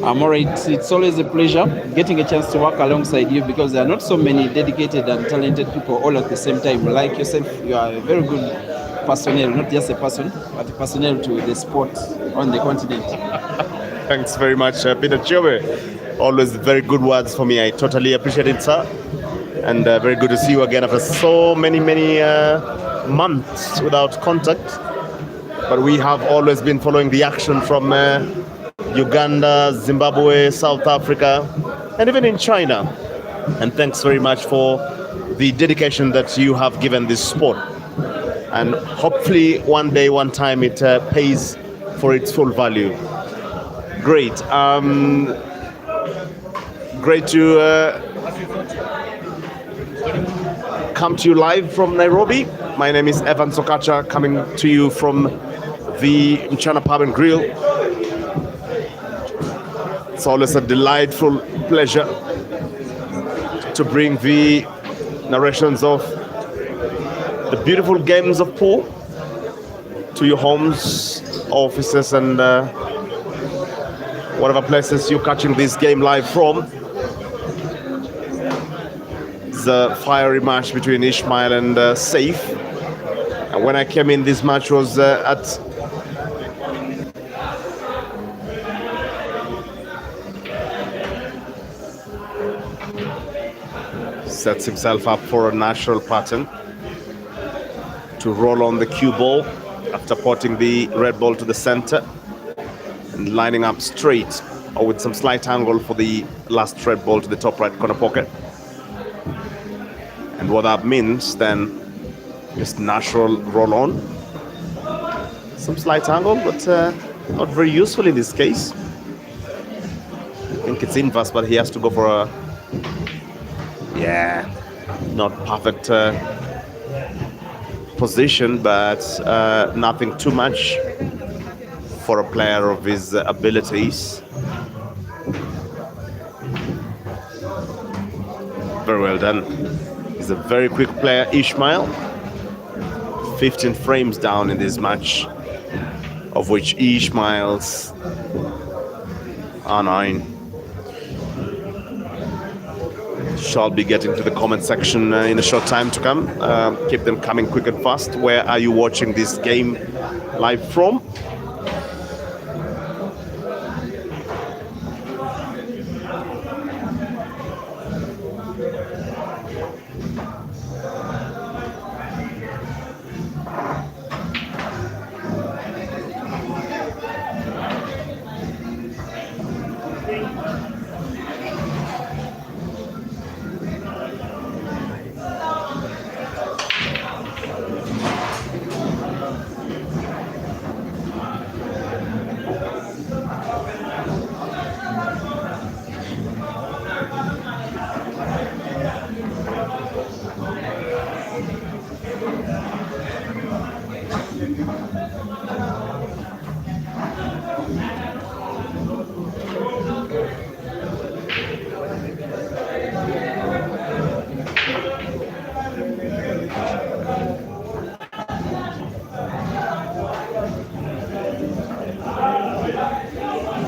I'm alright. It's always a pleasure getting a chance to work alongside you, because there are not so many dedicated and talented people all at the same time. Like yourself, you are a very good personnel, not just a person, but a personnel to the sport on the continent. Thanks very much, Peter Chobe. Always very good words for me. I totally appreciate it, sir. And very good to see you again after so many months without contact. But we have always been following the action from Uganda, Zimbabwe, South Africa, and even in China. And thanks very much for the dedication that you have given this sport. And hopefully one day, one time, it pays for its full value. Great. Great to come to you live from Nairobi. My name is Evan Sokacha, coming to you from the MCHANA Pub and Grill. It's always a delightful pleasure to bring the narrations of the beautiful games of pool to your homes, offices, and whatever places you're catching this game live from. It's a fiery match between Ishmael and SEIF. And when I came in, this match was sets himself up for a natural pattern to roll on the cue ball after potting the red ball to the center and lining up straight or with some slight angle for the last red ball to the top right corner pocket. And what that means then is natural roll on, some slight angle, but not very useful in this case. I think it's inverse, but he has to go for a not perfect position, but nothing too much for a player of his abilities. Very well done. He's a very quick player, Ishmael. 15 frames down in this match, of which Ishmael's are 9. Shall be getting to the comment section in a short time to come. Keep them coming quick and fast. Where are you watching this game live from?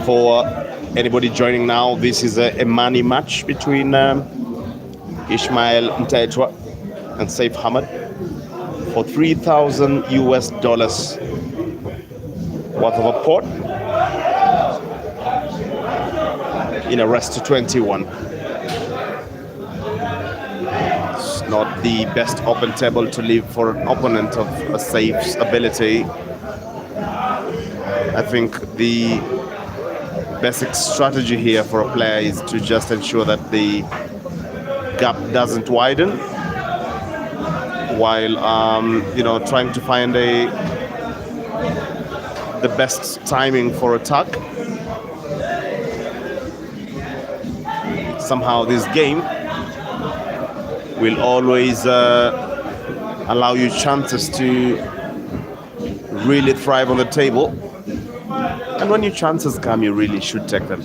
for anybody joining now, this is a money match between ISHMAEL MTHETHWA and SEIF HAMAD for $3,000 US worth of a pot in a rest to 21. It's not the best open table to leave for an opponent of a SEIF's ability. I think the basic strategy here for a player is to just ensure that the gap doesn't widen, while trying to find the best timing for attack. Somehow this game will always allow you chances to really thrive on the table, and when your chances come, you really should take them.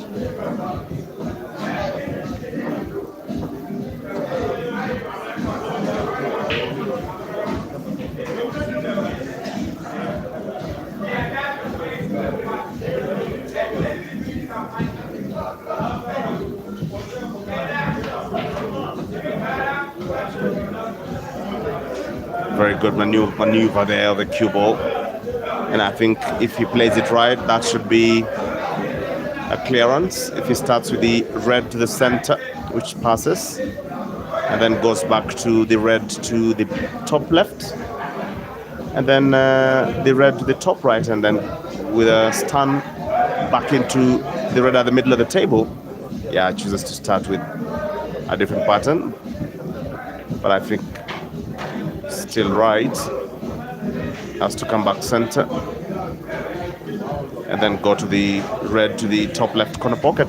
Very good maneuver there of the cue ball, and I think if he plays it right, that should be a clearance. If he starts with the red to the center, which passes, and then goes back to the red to the top left, and then the red to the top right, and then with a stun back into the red at the middle of the table. Yeah, chooses to start with a different pattern, but I think still right. Has to come back center and then go to the red to the top left corner pocket.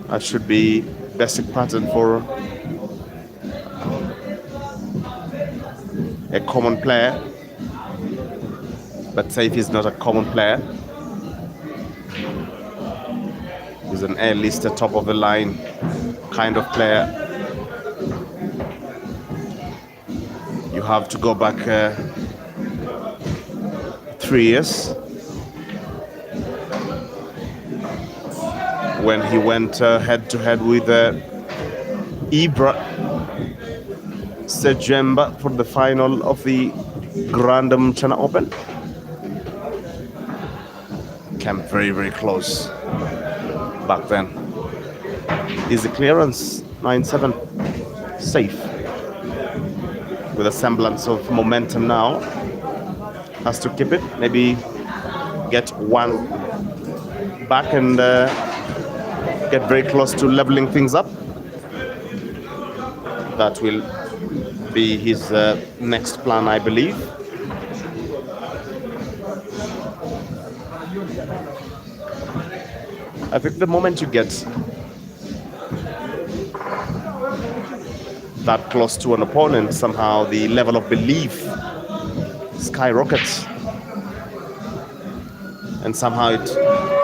That should be basic pattern for a common player, but SEIF is not a common player. He's an A-lister, top of the line kind of player. You have to go back 3 years when he went head-to-head with Ibra Sejemba for the final of the Grand MCHANA Open. Came very, very close back then. Easy clearance, 9-7, SEIF. With a semblance of momentum now, has to keep it, maybe get one back and get very close to leveling things up. That will be his next plan, I believe. I think the moment you get that close to an opponent, somehow the level of belief skyrockets, and somehow it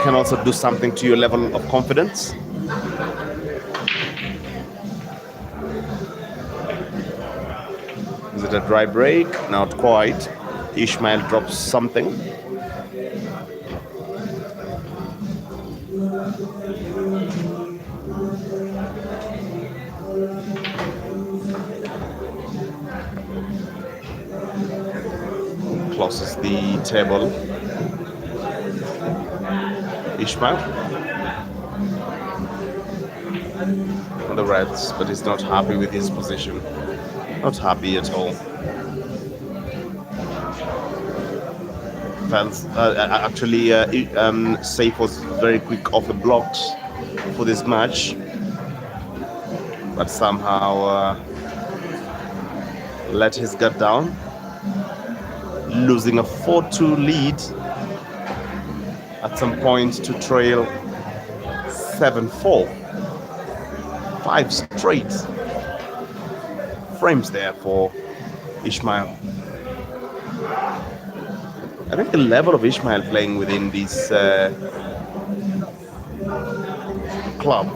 can also do something to your level of confidence. Is it a dry break? Not quite. ISHMAEL drops something. Closes the table. ISHMAEL on the reds, but he's not happy with his position. Not happy at all. Actually, SEIF was very quick off the blocks for this match, but somehow let his guard down, losing a 4-2 lead at some point to trail 7-4. 5 straight frames there for ISHMAEL. I think the level of ISHMAEL playing within this club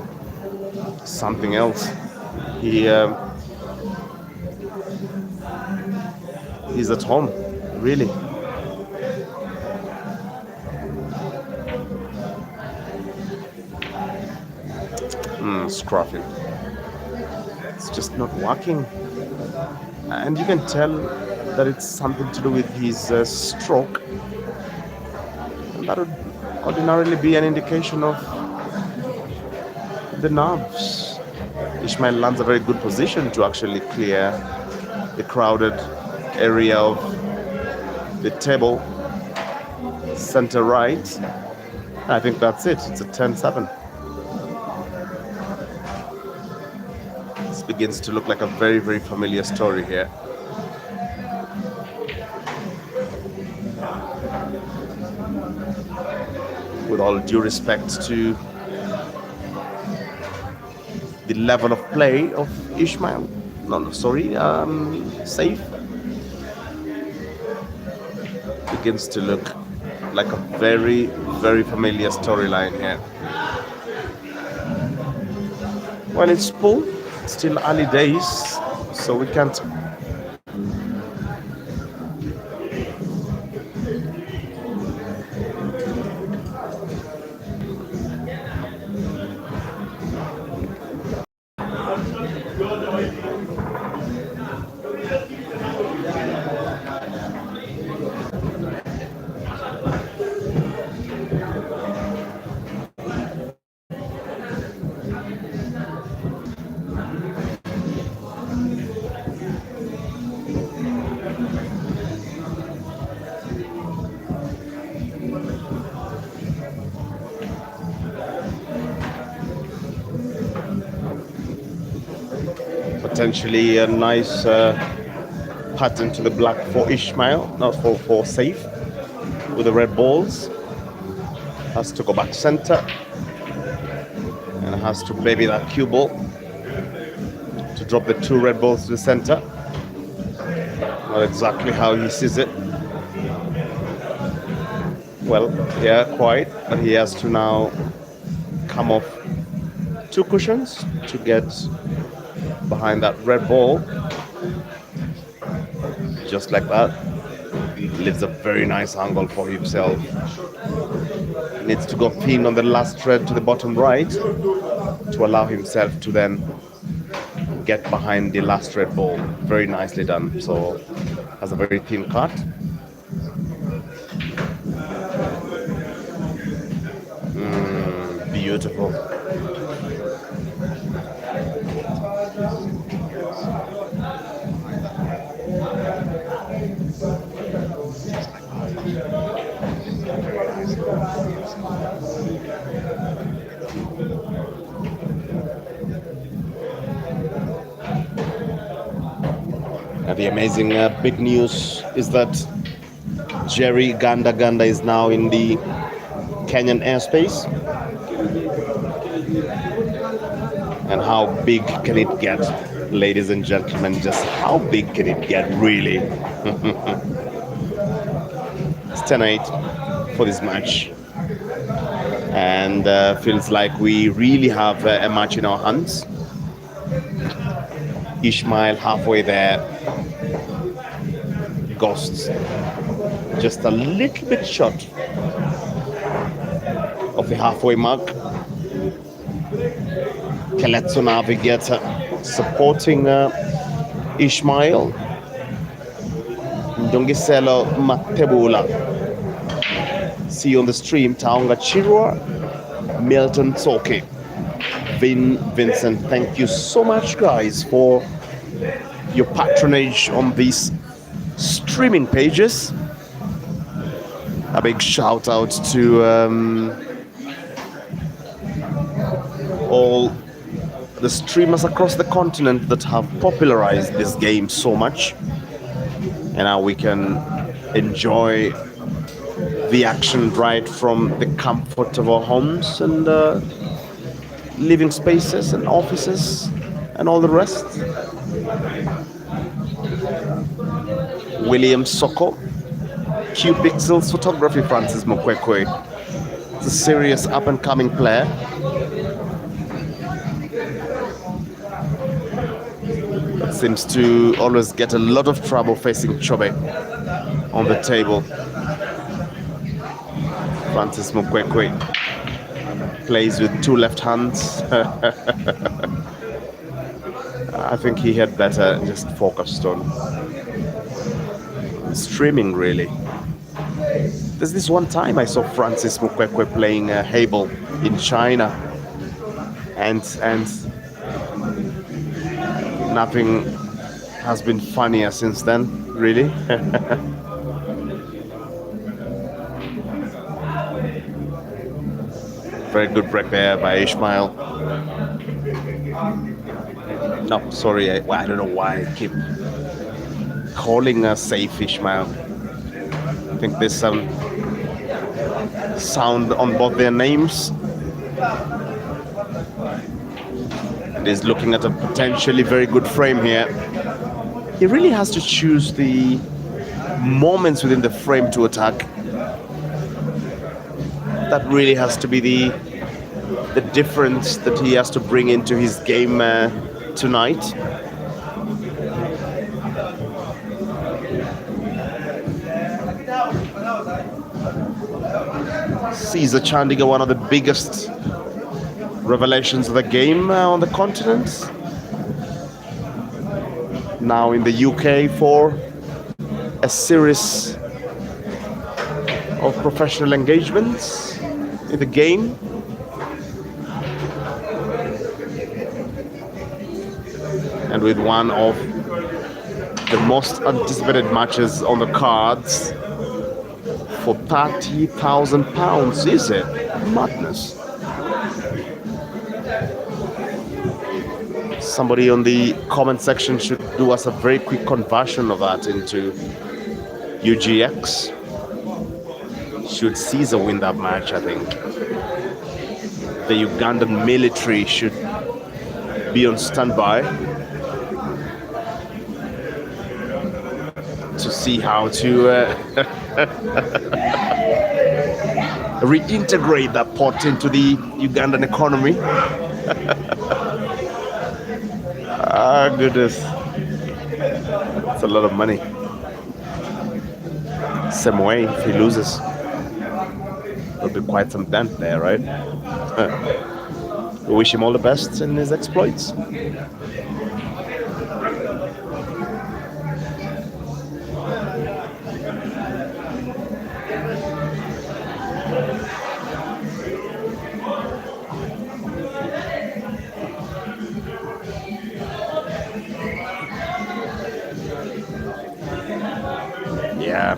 is something else. He's at home, really. Scruffy. It's just not working. And you can tell that it's something to do with his stroke. And that would ordinarily be an indication of the nerves. Ishmael lands a very good position to actually clear the crowded area of the table, center right. I think that's it. It's a 10-7. This begins to look like a very, very familiar story here. With all due respect to the level of play of Ishmael. SEIF. Begins to look like a very, very familiar storyline here. Well, it's full, still early days, so we can't. Potentially a nice pattern to the black for Ishmael, not for SEIF, with the red balls. Has to go back center and has to baby that cue ball to drop the 2 red balls to the center. Not exactly how he sees it. Well, yeah, quite, but he has to now come off 2 cushions to get behind that red ball, just like that. He leaves a very nice angle for himself. Needs to go pin on the last thread to the bottom right to allow himself to then get behind the last red ball. Very nicely done. So has a very thin cut. Beautiful. The amazing big news is that Jerry Ganda is now in the Kenyan airspace. And how big can it get, ladies and gentlemen? Just how big can it get, really? It's 10-8 for this match. And feels like we really have a match in our hands. Ishmael halfway there. Ghosts just a little bit short of the halfway mark. Keletso Navigator supporting Ishmael. Ndongiselo Matebula. See you on the stream. Taonga Chirwa, Milton Tsoke, Vincent. Thank you so much, guys, for your patronage on these streaming pages. A big shout out to all the streamers across the continent that have popularized this game so much, and now we can enjoy the action right from the comfort of our homes and living spaces and offices and all the rest. William Soko, Q Pixels Photography, Francis Mokwekwe. It's a serious up-and-coming player. That seems to always get a lot of trouble facing Chobe on the table. Francis Mokwekwe. plays with two left hands. I think he had better just focused on streaming, really. There's this one time I saw Francis Mukwekwe playing Hable in China, and nothing has been funnier since then, really. Very good break there by Ishmael. No, sorry, I don't know why I keep calling SEIF Ishmael. I think there's some sound on both their names. It is looking at a potentially very good frame here. He really has to choose the moments within the frame to attack. That really has to be the difference that he has to bring into his game tonight. Caesar Chandigarh, one of the biggest revelations of the game on the continent. Now in the UK for a series of professional engagements in the game. And with one of the most anticipated matches on the cards for £30,000, is it? Madness. Somebody on the comment section should do us a very quick conversion of that into UGX. Should Caesar win that match, I think the Ugandan military should be on standby to see how to reintegrate that pot into the Ugandan economy. Ah, goodness. That's a lot of money. Same way, if he loses, there'll be quite some dent there, right? We wish him all the best in his exploits. Yeah,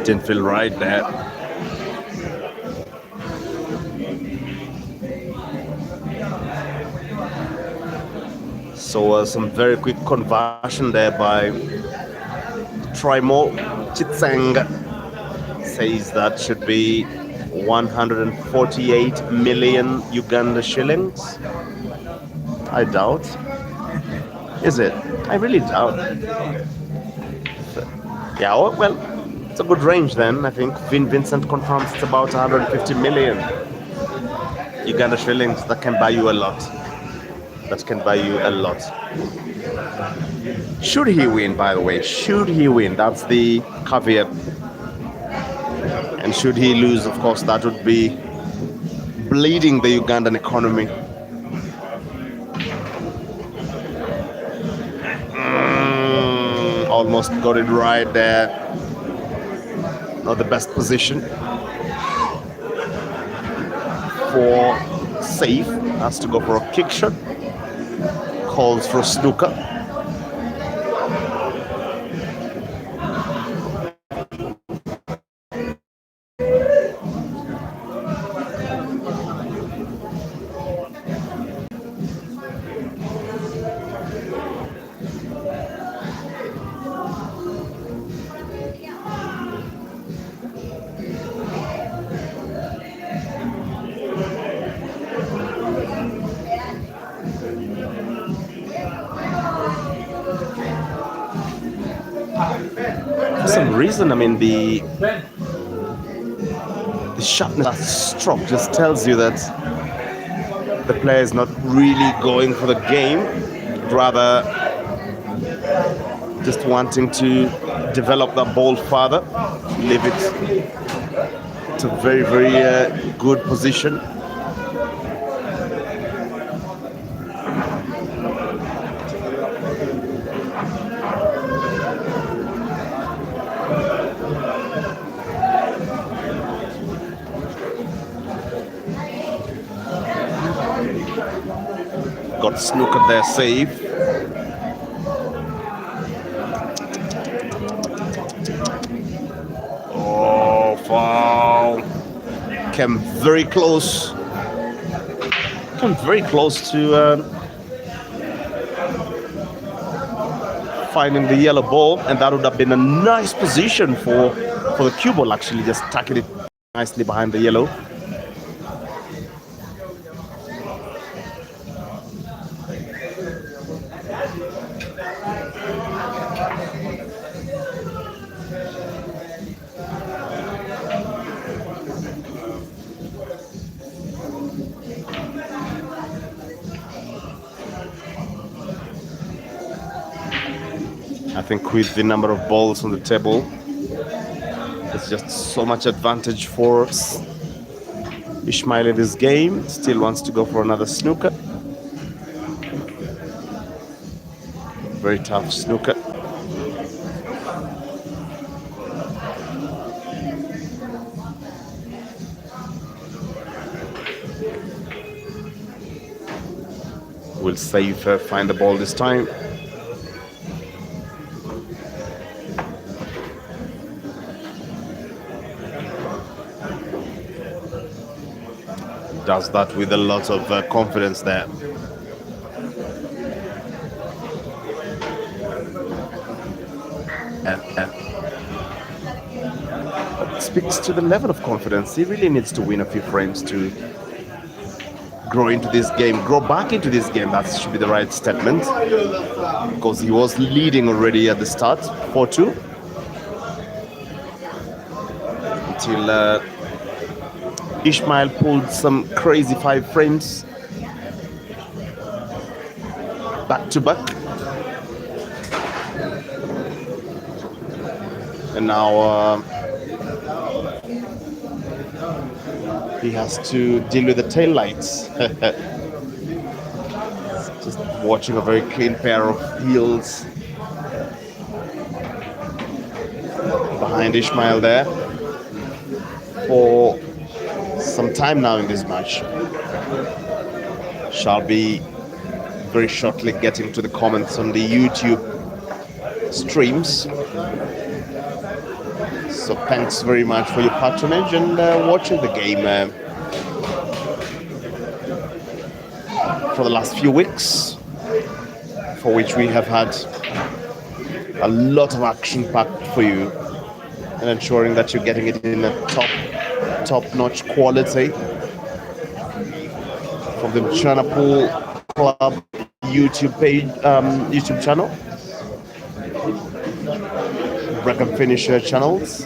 didn't feel right there. So some very quick conversion there by Trimo Chitseng. Says that should be 148 million Uganda shillings. I doubt. Is it? I really doubt. Yeah, well, it's a good range then. I think Vincent confirms it's about 150 million Uganda shillings. That can buy you a lot. That can buy you a lot. Should he win, by the way, should he win, that's the caveat. And should he lose, of course, that would be bleeding the Ugandan economy. Almost got it right there. Not the best position for SEIF. Has to go for a kick shot. Calls for a snooker. For some reason, I mean, the sharpness of that stroke just tells you that the player is not really going for the game, rather just wanting to develop that ball further, leave it to into very, very good position. Got snookered there, SEIF. Oh, foul. Came very close. Came very close to finding the yellow ball, and that would have been a nice position for the cue ball, actually, just tucking it nicely behind the yellow. I think with the number of balls on the table, there's just so much advantage for ISHMAEL in this game. Still wants to go for another snooker. Very tough snooker. Will SEIF find the ball this time? Does that with a lot of confidence there. It speaks to the level of confidence. He really needs to win a few frames to grow into this game, grow back into this game. That should be the right statement, because he was leading already at the start, 4-2, until ISHMAEL pulled some crazy 5 frames back to back, and now he has to deal with the tail lights. Just watching a very clean pair of heels behind ISHMAEL there for some time now in this match. Shall be very shortly getting to the comments on the YouTube streams. So thanks very much for your patronage and watching the game for the last few weeks, for which we have had a lot of action packed for you, and ensuring that you're getting it in a top-notch quality from the MCHANA Pool Club YouTube page, YouTube channel, Break and Finisher channels,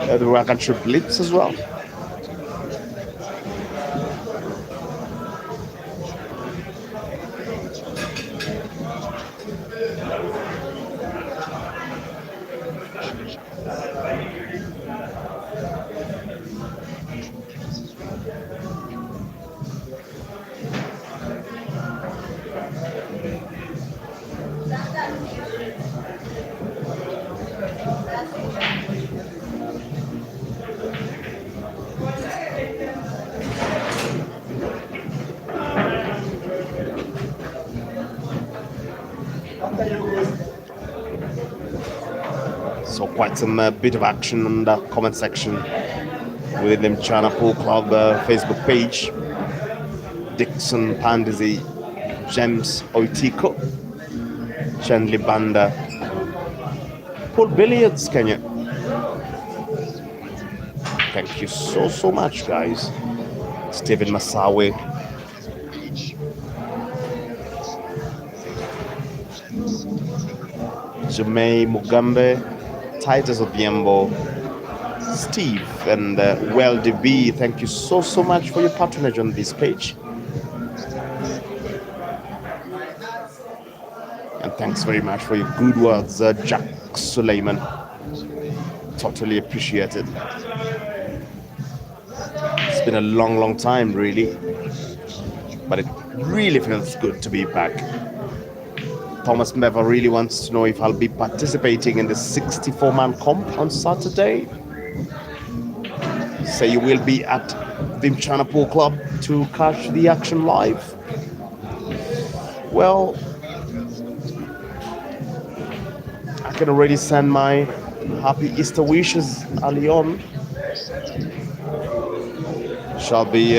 the Rack and Trip Blitz as well. So quite some bit of action on the comment section within the MCHANA Pool Club Facebook page. Dixon Pandisi, James Oitiko, Chandli Banda, Pool Billiards Kenya. Thank you so much, guys. Stephen Masawe, Jumei Mugambe, Titus Odhiambo, Steve, and Well DB. Thank you so much for your patronage on this page. And thanks very much for your good words, Jack Suleiman. totally appreciate it. It's been a long time, really, but it really feels good to be back. Thomas Meva really wants to know if I'll be participating in the 64-man comp on Saturday. Say you will be at the MCHANA Pool Club to catch the action live. Well, I can already send my happy Easter wishes early on. Shall be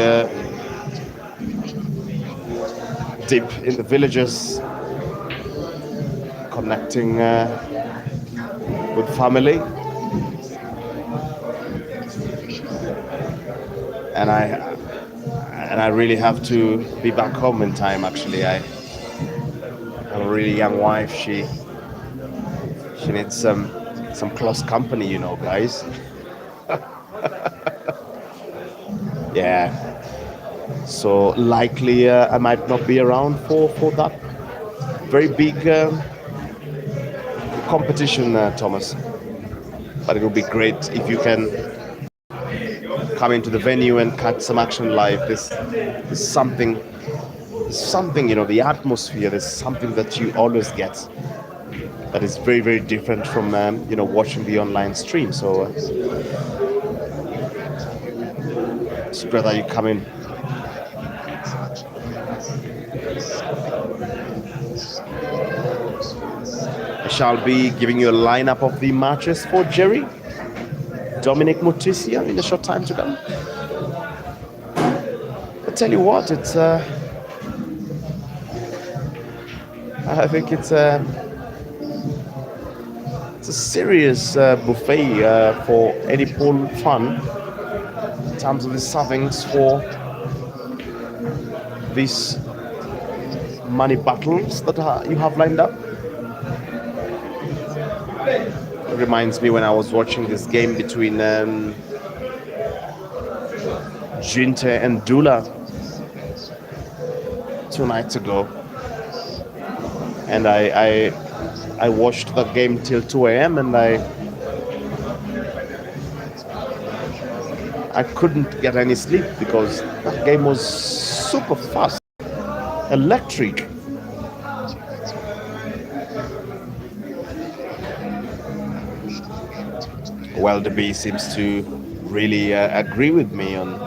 deep in the villages, connecting with family, and I really have to be back home in time. Actually, I have a really young wife. She needs some close company, you know, guys. Yeah, so likely I might not be around for that very big competition, Thomas, but it would be great if you can come into the venue and catch some action live. There's something, you know, the atmosphere, there's something that you always get that is very different from you know, watching the online stream. So it's great that you come in. I shall be giving you a lineup of the matches for Jerry, Dominic Mutisia in a short time to come. I tell you what, it's I think it's a serious buffet for any pool fan in terms of the servings for these money battles that you have lined up. It reminds me when I was watching this game between Jinte and Dula 2 nights ago, and I watched the game till 2 a.m. and I couldn't get any sleep because that game was super fast, electric. Well, the B seems to really agree with me on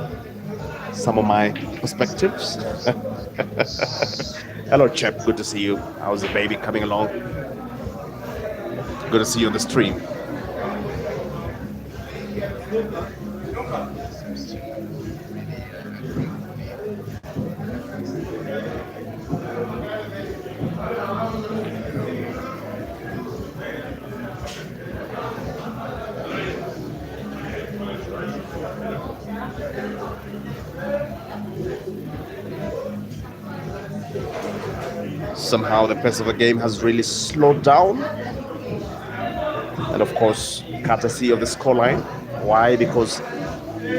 some of my perspectives. Hello, Chep. Good to see you. How's the baby coming along? Good to see you on the stream. Somehow the pace of the game has really slowed down, and of course courtesy of the scoreline. Why? Because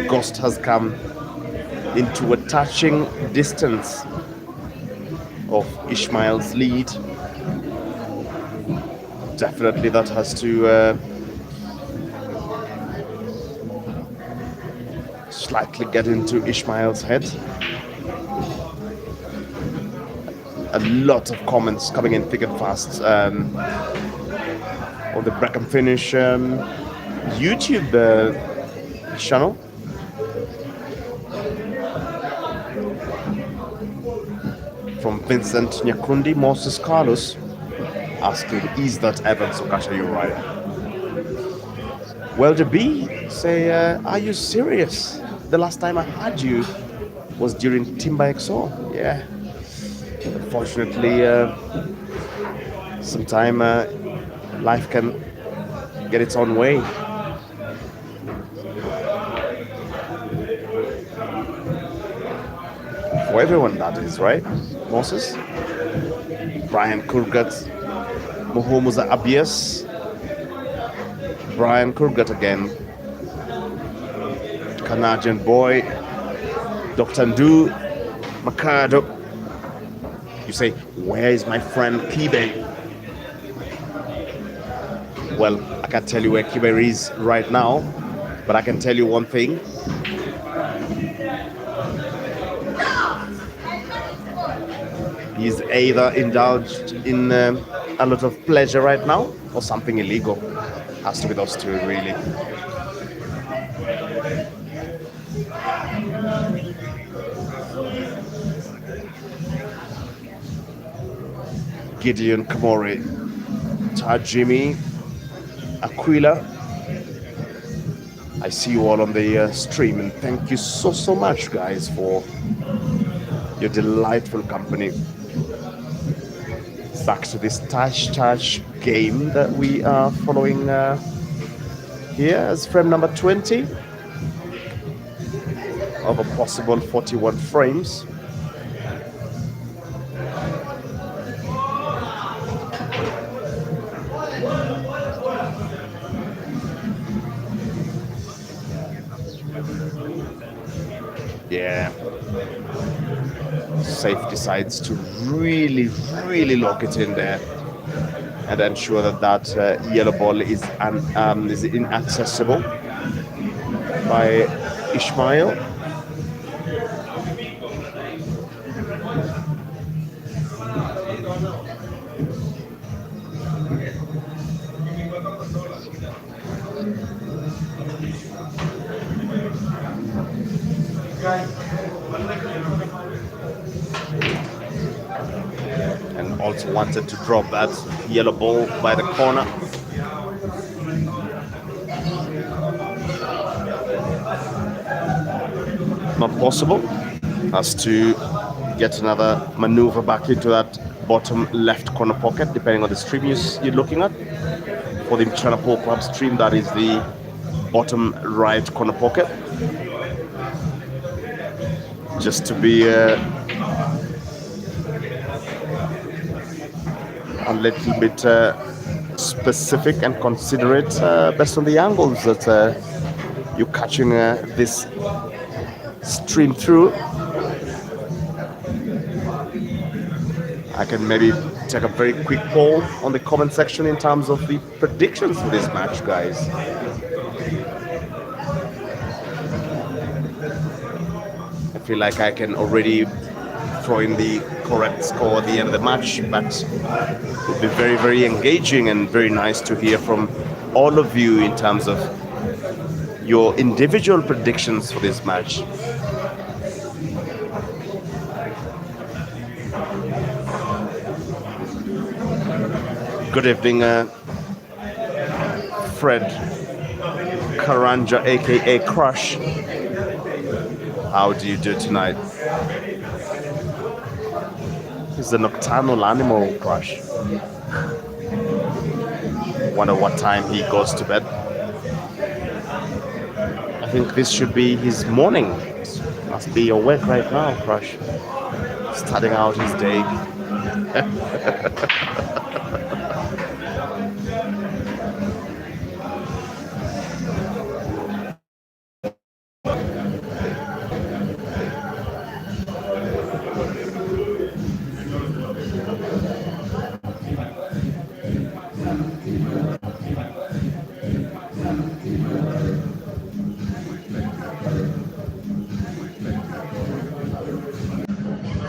Ghost has come into a touching distance of ISHMAEL's lead. Definitely that has to slightly get into ISHMAEL's head. A lot of comments coming in thick and fast on the Break and Finish YouTube channel. From Vincent Nyakundi, Moses Carlos asking, is that Evans Okasha Uriah? Well, the B say, are you serious? The last time I had you was during Timber XO. Yeah. Unfortunately, sometime life can get its own way. For everyone, that is, right? Moses, Brian Kurgat, Muhumuza Abias, Brian Kurgat again, Canadian boy, Dr. Ndu, Makado. You say, where is my friend Kibe? Well, I can't tell you where Kiber is right now, but I can tell you one thing. He's either indulged in a lot of pleasure right now or something illegal. Has to be those two, really. Gideon Kamori, Tajimi, Aquila. I see you all on the stream, and thank you so much, guys, for your delightful company. Back to this touch game that we are following here as frame number 20 of a possible 41 frames. Yeah, SEIF decides to really lock it in there and ensure that that yellow ball is inaccessible by ISHMAEL. And also wanted to drop that yellow ball by the corner. Not possible. Has to get another maneuver back into that bottom left corner pocket, depending on the stream you're looking at. For the MCHANA Pool Club stream, that is the bottom right corner pocket. Just to be a little bit specific and considerate based on the angles that you're catching this stream through. I can maybe take a very quick poll on the comment section in terms of the predictions for this match, guys. I feel like I can already throw in the correct score at the end of the match, but it would be very engaging and very nice to hear from all of you in terms of your individual predictions for this match. Good evening, Fred Karanja, aka Crush. How do you do tonight? He's a nocturnal animal, Crush. Wonder what time he goes to bed. I think this should be his morning. Must be awake right now, Crush. Starting out his day.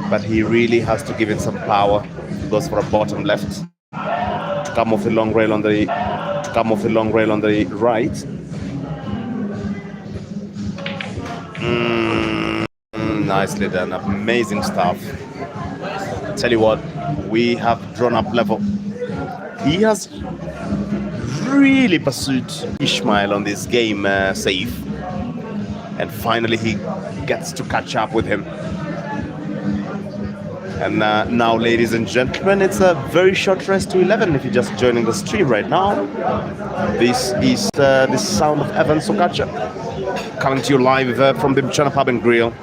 But he really has to give it some power. He goes for a bottom left to come off the long rail on the right. Nicely done, amazing stuff. Tell you what, we have drawn up level. He has really pursued ISHMAEL on this game, SEIF, and finally he gets to catch up with him. And now, ladies and gentlemen, it's a very short rest to 11 if you're just joining the stream right now. This is the sound of Evan Sokacha coming to you live from the MCHANA Pub and Grill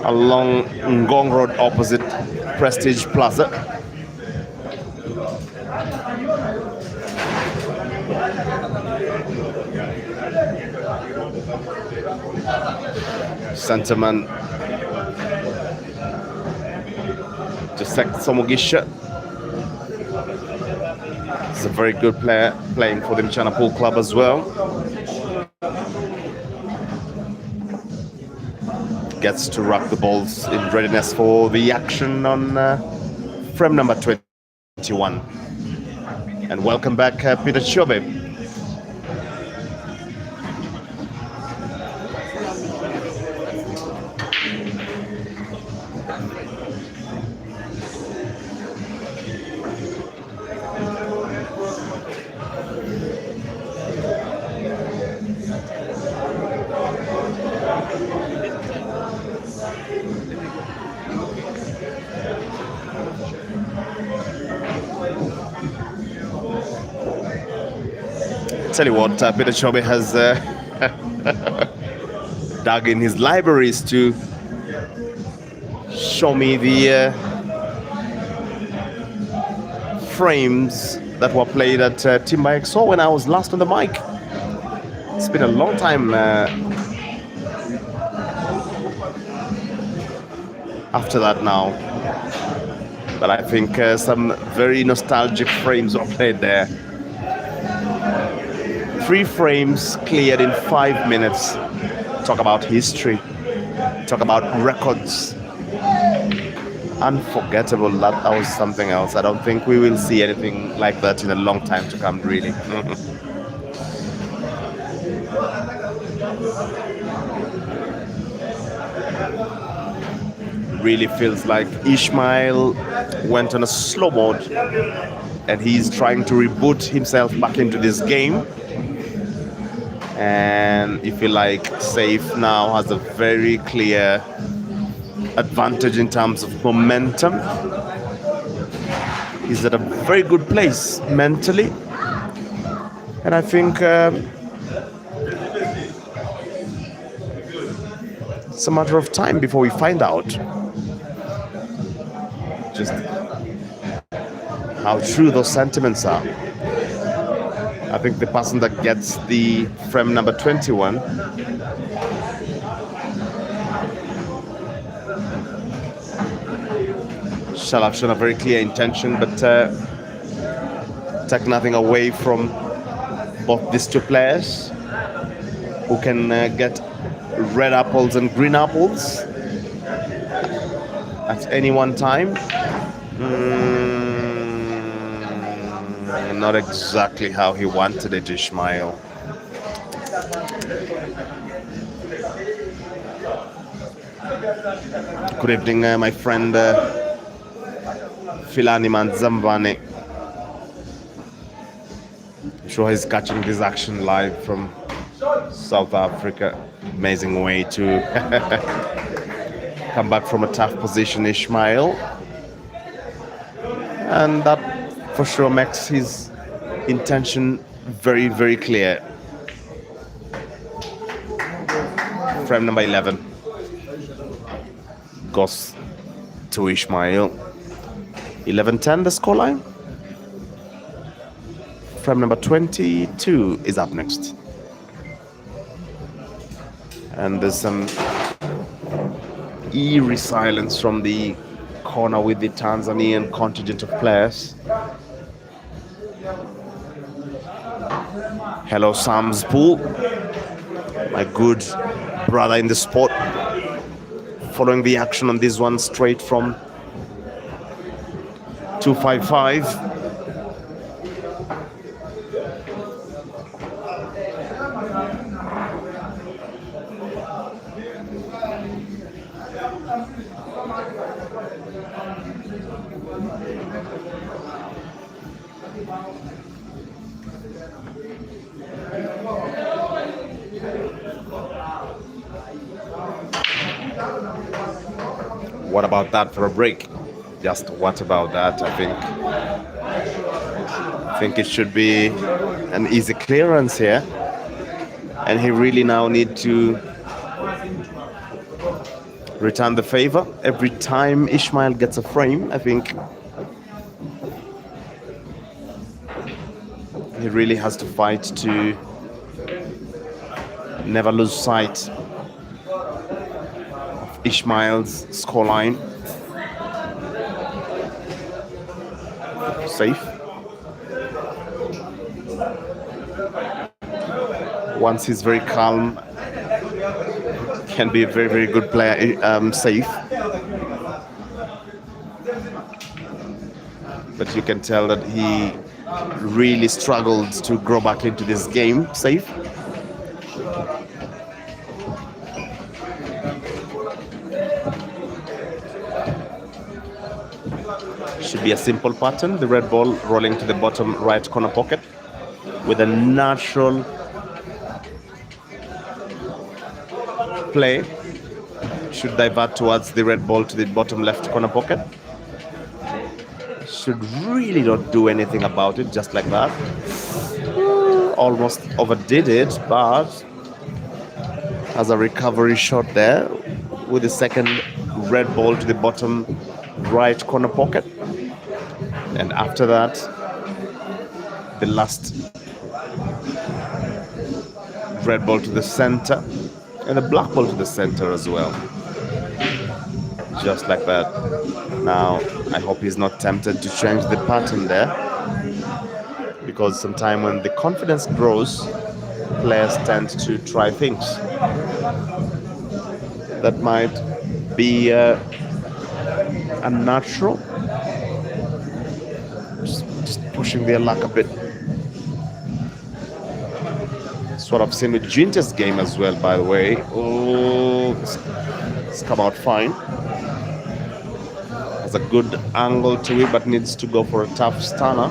along Ngong Road opposite Prestige Plaza. Centerman Jacek Somogisha He's a very good player, playing for the MCHANA Pool Club as well. Gets to rock the balls in readiness for the action on frame number 21. And welcome back, Peter Chobe. Tell you what, Peter Chobe has dug in his libraries to show me the frames that were played at Timber XO when I was last on the mic. It's been a long time after that now, but I think some very nostalgic frames were played there. 3 frames cleared in 5 minutes. Talk about history. Talk about records. Unforgettable. That was something else. I don't think we will see anything like that in a long time to come, really. Really feels like Ishmael went on a slow mode and he's trying to reboot himself back into this game. And you feel like SEIF now has a very clear advantage in terms of momentum. He's at a very good place mentally. And I think it's a matter of time before we find out just how true those sentiments are. I think the person that gets the frame number 21 shall have shown a very clear intention, but take nothing away from both these two players who can get red apples and green apples at any one time. Not exactly how he wanted it, Ishmael. Good evening, my friend Filani Manzambane. I'm sure he's catching this action live from South Africa. Amazing way to come back from a tough position, Ishmael. And that for sure makes his intention very, very clear. Frame number 11 goes to Ishmael. 11-10 the scoreline. Frame number 22 is up next. And there's some eerie silence from the corner with the Tanzanian contingent of players. Hello, Sam's Pool, my good brother in the sport, following the action on this one straight from 255. What about that for a break? Just what about that? I think it should be an easy clearance here, and he really now need to return the favor. Every time Ishmael gets a frame, I think he really has to fight to never lose sight of Ishmael's scoreline. SEIF once he's very calm, can be a very, very good player, SEIF. But you can tell that he really struggled to grow back into this game, SEIF. Should be a simple pattern. The red ball rolling to the bottom right corner pocket with a natural play. Should divert towards the red ball to the bottom left corner pocket. Should really not do anything about it, just like that. Almost overdid it, but has a recovery shot there with the second red ball to the bottom right corner pocket. And after that, the last red ball to the center and the black ball to the center as well. Just like that. Now, I hope he's not tempted to change the pattern there, because sometimes when the confidence grows, players tend to try things that might be unnatural. Just pushing their luck a bit. That's what I've seen with Ginter's game as well, by the way. Oh, it's come out fine. Has a good angle to it, but needs to go for a tough stunner.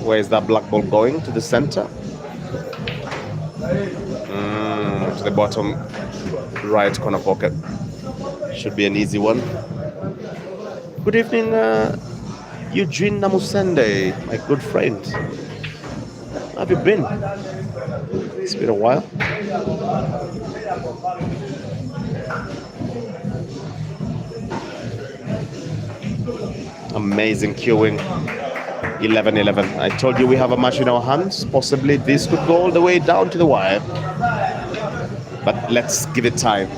Where is that black ball going? To the center? To the bottom right corner pocket. Should be an easy one. Good evening, Eugene Namusende, my good friend. How have you been? It's been a while. Amazing queuing. 11-11. I told you we have a match in our hands. Possibly this could go all the way down to the wire. But let's give it time.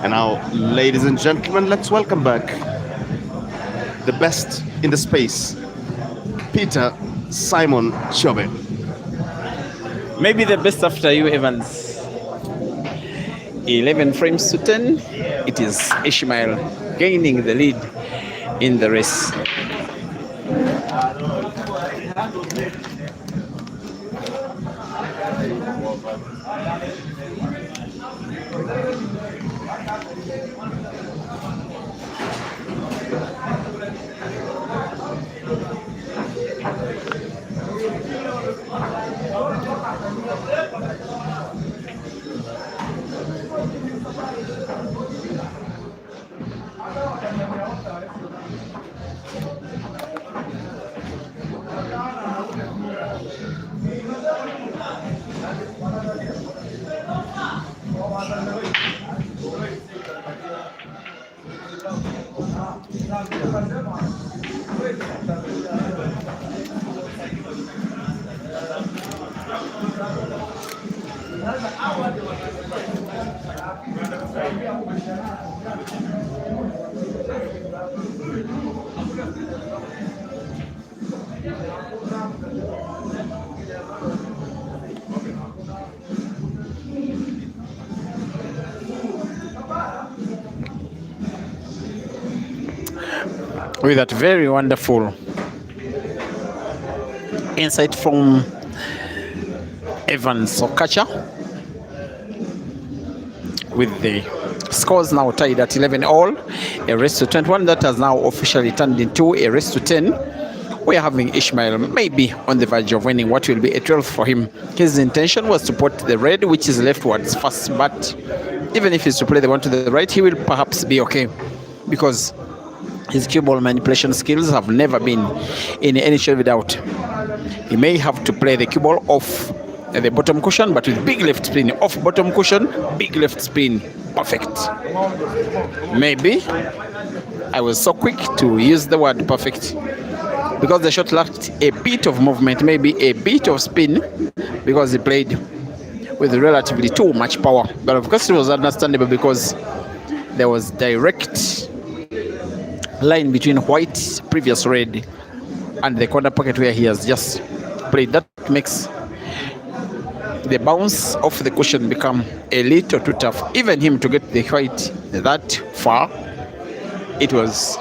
And now, ladies and gentlemen, let's welcome back the best in the space, Peter Simon Chobe. Maybe the best after you, Evans. 11 frames to 10. It is ISHMAEL gaining the lead in the race. With that very wonderful insight from Evans Okacha, with the scores now tied at 11-all, a race to 21 that has now officially turned into a race to 10. We are having ISHMAEL maybe on the verge of winning what will be a 12 for him. His intention was to put the red, which is leftwards first, but even if he's to play the one to the right, he will perhaps be okay, because his cue ball manipulation skills have never been in any shape of doubt. He may have to play the cue ball off the bottom cushion, but with big left spin, off bottom cushion, big left spin, perfect. Maybe I was so quick to use the word perfect because the shot lacked a bit of movement, maybe a bit of spin, because he played with relatively too much power. But of course it was understandable because there was direct line between white, previous red, and the corner pocket where he has just played. That makes the bounce of the cushion become a little too tough. Even him to get the white that far, it was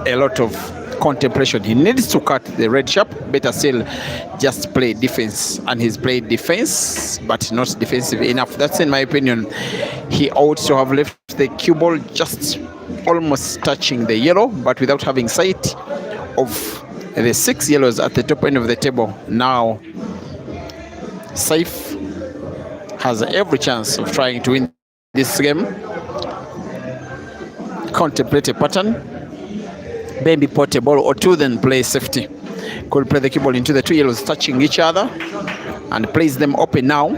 a lot of contemplation. He needs to cut the red sharp, better still just play defense, and he's played defense but not defensive enough. That's in my opinion. He ought to have left the cue ball just almost touching the yellow, but without having sight of the 6 yellows at the top end of the table. Now SEIF has every chance of trying to win this game. Contemplate a pattern, maybe put a ball or two, then play safety. Could play the cue ball into the 2 yellows touching each other and place them open now.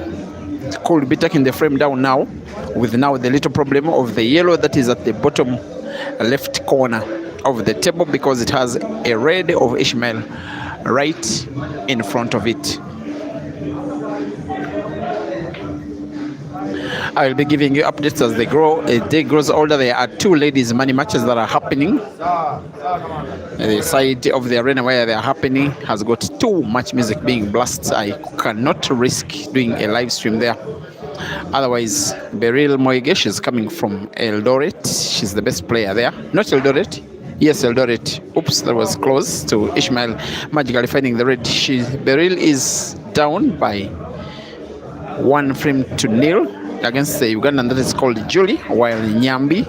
Could be taking the frame down now, with now the little problem of the yellow that is at the bottom left corner of the table, because it has a red of Ishmael right in front of it. I will be giving you updates as they grow. As day grows older, there are 2 ladies money matches that are happening. The side of the arena where they are happening has got too much music being blasted. I cannot risk doing a live stream there. Otherwise, Beryl Moigesh is coming from Eldoret. She's the best player there. Not Eldoret. Yes, Eldoret. Oops, that was close to Ishmael magically finding the red. Beryl is down by 1-0 against the Ugandan that is called Julie, while Nyambi,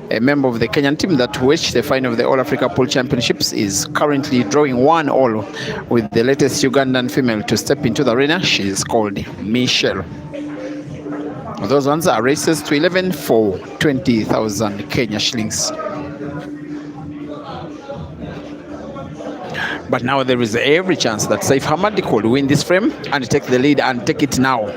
a member of the Kenyan team that reached the final of the All Africa Pool Championships, is currently drawing 1-1 with the latest Ugandan female to step into the arena. She is called Michelle. Those ones are races to 11 for 20,000 Kenya shillings. But now there is every chance that SEIF HAMAD could win this frame and take the lead and take it now.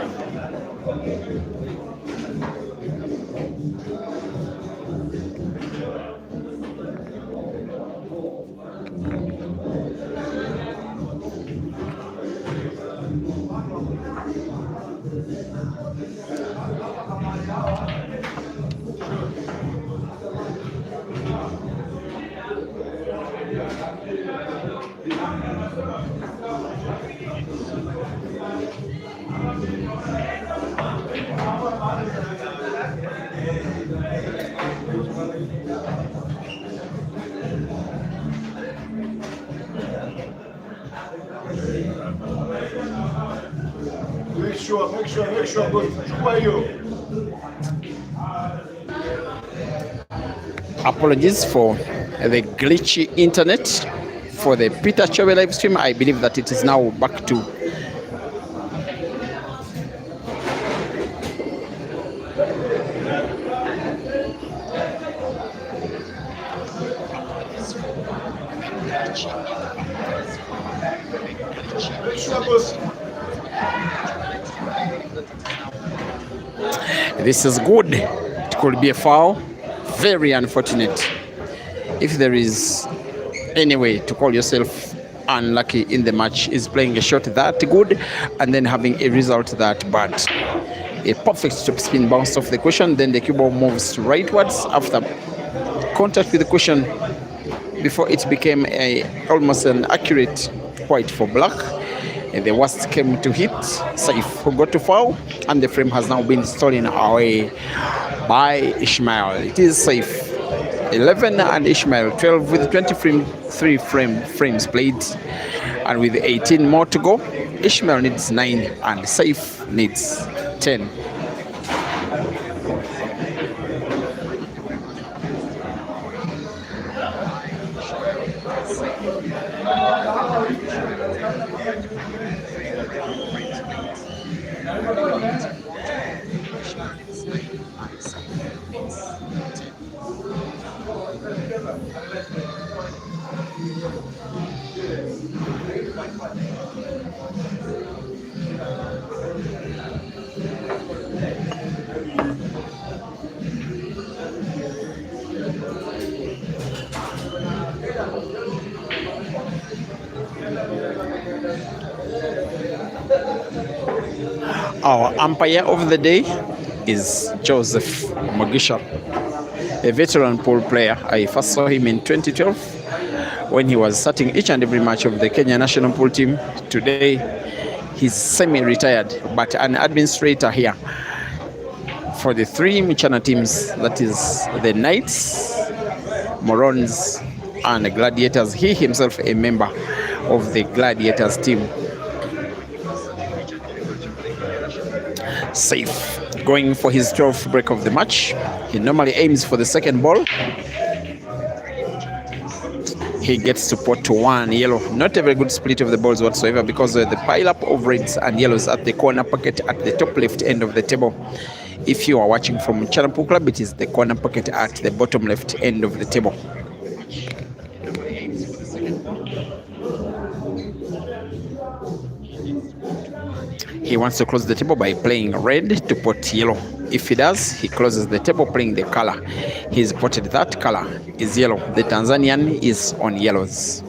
Make sure, good. Apologies for the glitchy internet for the Peter Chobe live stream. I believe that it is now back to this is good. It could be a foul. Very unfortunate. If there is any way to call yourself unlucky in the match, is playing a shot that good and then having a result that bad. A perfect top spin bounce off the cushion, then the cue ball moves rightwards after contact with the cushion before it became almost an accurate white for black. The worst came to hit SEIF, who got to foul, and the frame has now been stolen away by Ishmael. It is SEIF 11 and Ishmael 12 with 23 frames played, and with 18 more to go. Ishmael needs 9 and SEIF needs 10. Our umpire of the day is Joseph Mugisha, a veteran pool player. I first saw him in 2012 when he was starting each and every match of the Kenya national pool team. Today, he's semi-retired, but an administrator here for the three MCHANA teams, that is the Knights, Morons, and Gladiators. He himself a member of the Gladiators team. SEIF going for his 12th break of the match. He normally aims for the second ball. He gets to pot to one yellow. Not a very good split of the balls whatsoever because of the pile up of reds and yellows at the corner pocket at the top left end of the table. If you are watching from MCHANA Pool Club, it is the corner pocket at the bottom left end of the table. He wants to close the table by playing red to pot yellow. If he does, he closes the table playing the color. He's potted that color is yellow. The Tanzanian is on yellows.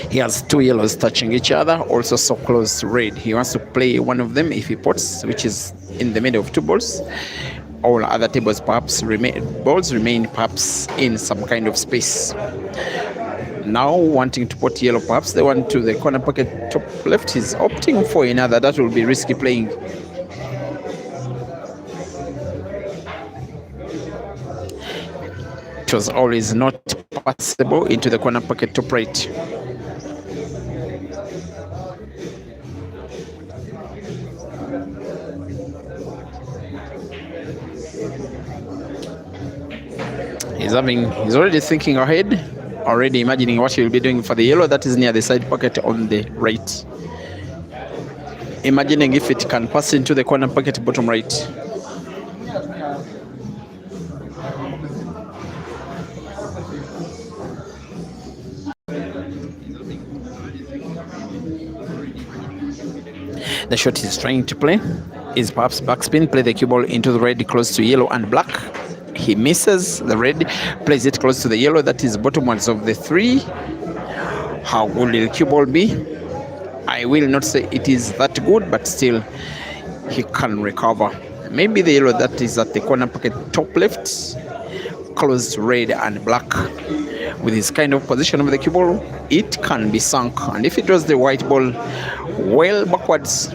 He has two yellows touching each other, also so close to red. He wants to play one of them if he pots, which is in the middle of two balls. All other tables balls remain perhaps in some kind of space. Now wanting to put yellow, perhaps the one to the corner pocket top left, he's opting for another. That will be risky playing. It was always not passable into the corner pocket top right. He's already thinking ahead, already imagining what he'll be doing for the yellow that is near the side pocket on the right. Imagining if it can pass into the corner pocket bottom right. The shot he's trying to play is perhaps backspin, play the cue ball into the red close to yellow and black. He misses the red, plays it close to the yellow, that is bottomwards of the three. How good will the cue ball be? I will not say it is that good, but still he can recover. Maybe the yellow that is at the corner pocket top left, close to red and black. With his kind of position of the cue ball, it can be sunk. And if it was the white ball well backwards,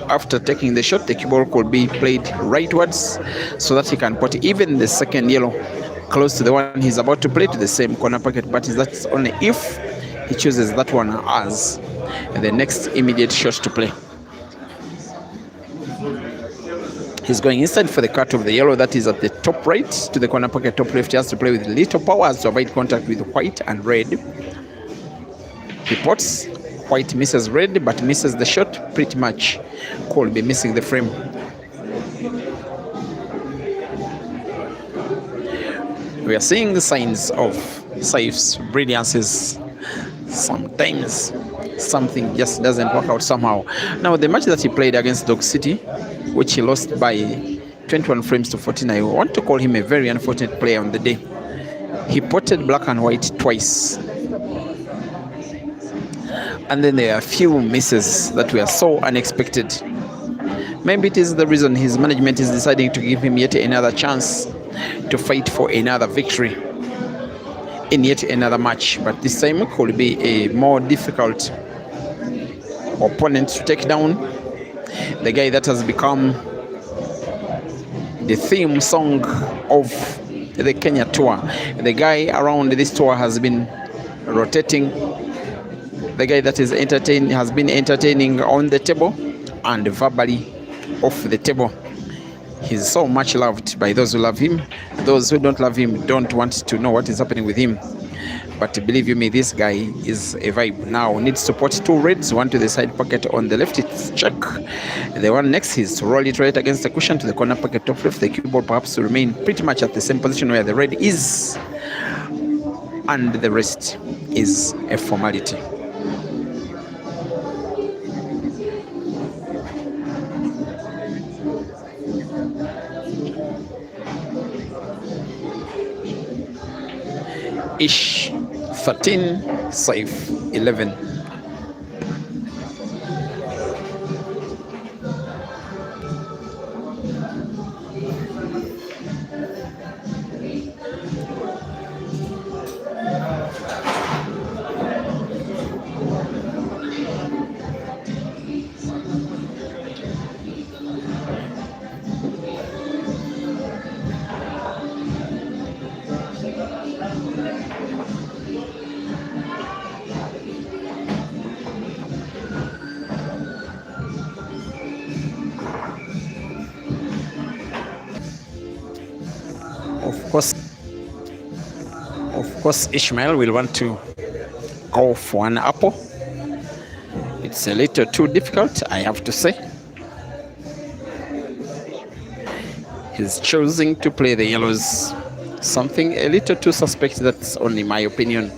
after taking the shot, the cue ball could be played rightwards so that he can put even the second yellow close to the one he's about to play to the same corner pocket. But that's only if he chooses that one as the next immediate shot to play. He's going inside for the cut of the yellow that is at the top right to the corner pocket top left. He has to play with little power to avoid contact with white and red. He pots. White misses red, but misses the shot pretty much. Could be missing the frame. We are seeing the signs of SEIF's brilliances. Sometimes something just doesn't work out somehow. Now, the match that he played against Dog City, which he lost by 21 frames to 14, I want to call him a very unfortunate player on the day. He potted black and white twice. And then there are a few misses that were so unexpected. Maybe it is the reason his management is deciding to give him yet another chance to fight for another victory in yet another match. But this time could be a more difficult opponent to take down. The guy that has become the theme song of the Kenya tour. The guy around this tour has been rotating. The guy that is has been entertaining on the table and verbally off the table. He's so much loved by those who love him. Those who don't love him don't want to know what is happening with him. But believe you me, this guy is a vibe. Now needs to put two reds, one to the side pocket on the left, it's check. The one next is to roll it right against the cushion to the corner pocket top left. The cue ball perhaps to remain pretty much at the same position where the red is. And the rest is a formality. Ish 13, SEIF 11. Of course, Ishmael will want to go for an apple. It's a little too difficult, I have to say. He's choosing to play the yellows. Something a little too suspect, that's only my opinion,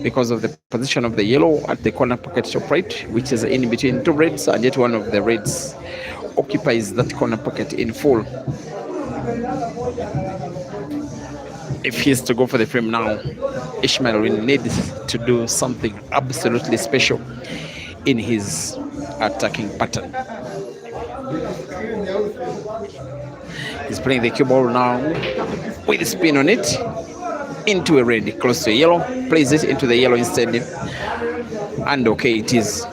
because of the position of the yellow at the corner pocket top right, which is in between two reds, and yet one of the reds occupies that corner pocket in full. If he's to go for the frame now, Ishmael will need to do something absolutely special in his attacking pattern. He's playing the cue ball now with a spin on it into a red close to a yellow, plays it into the yellow instead, and okay, it is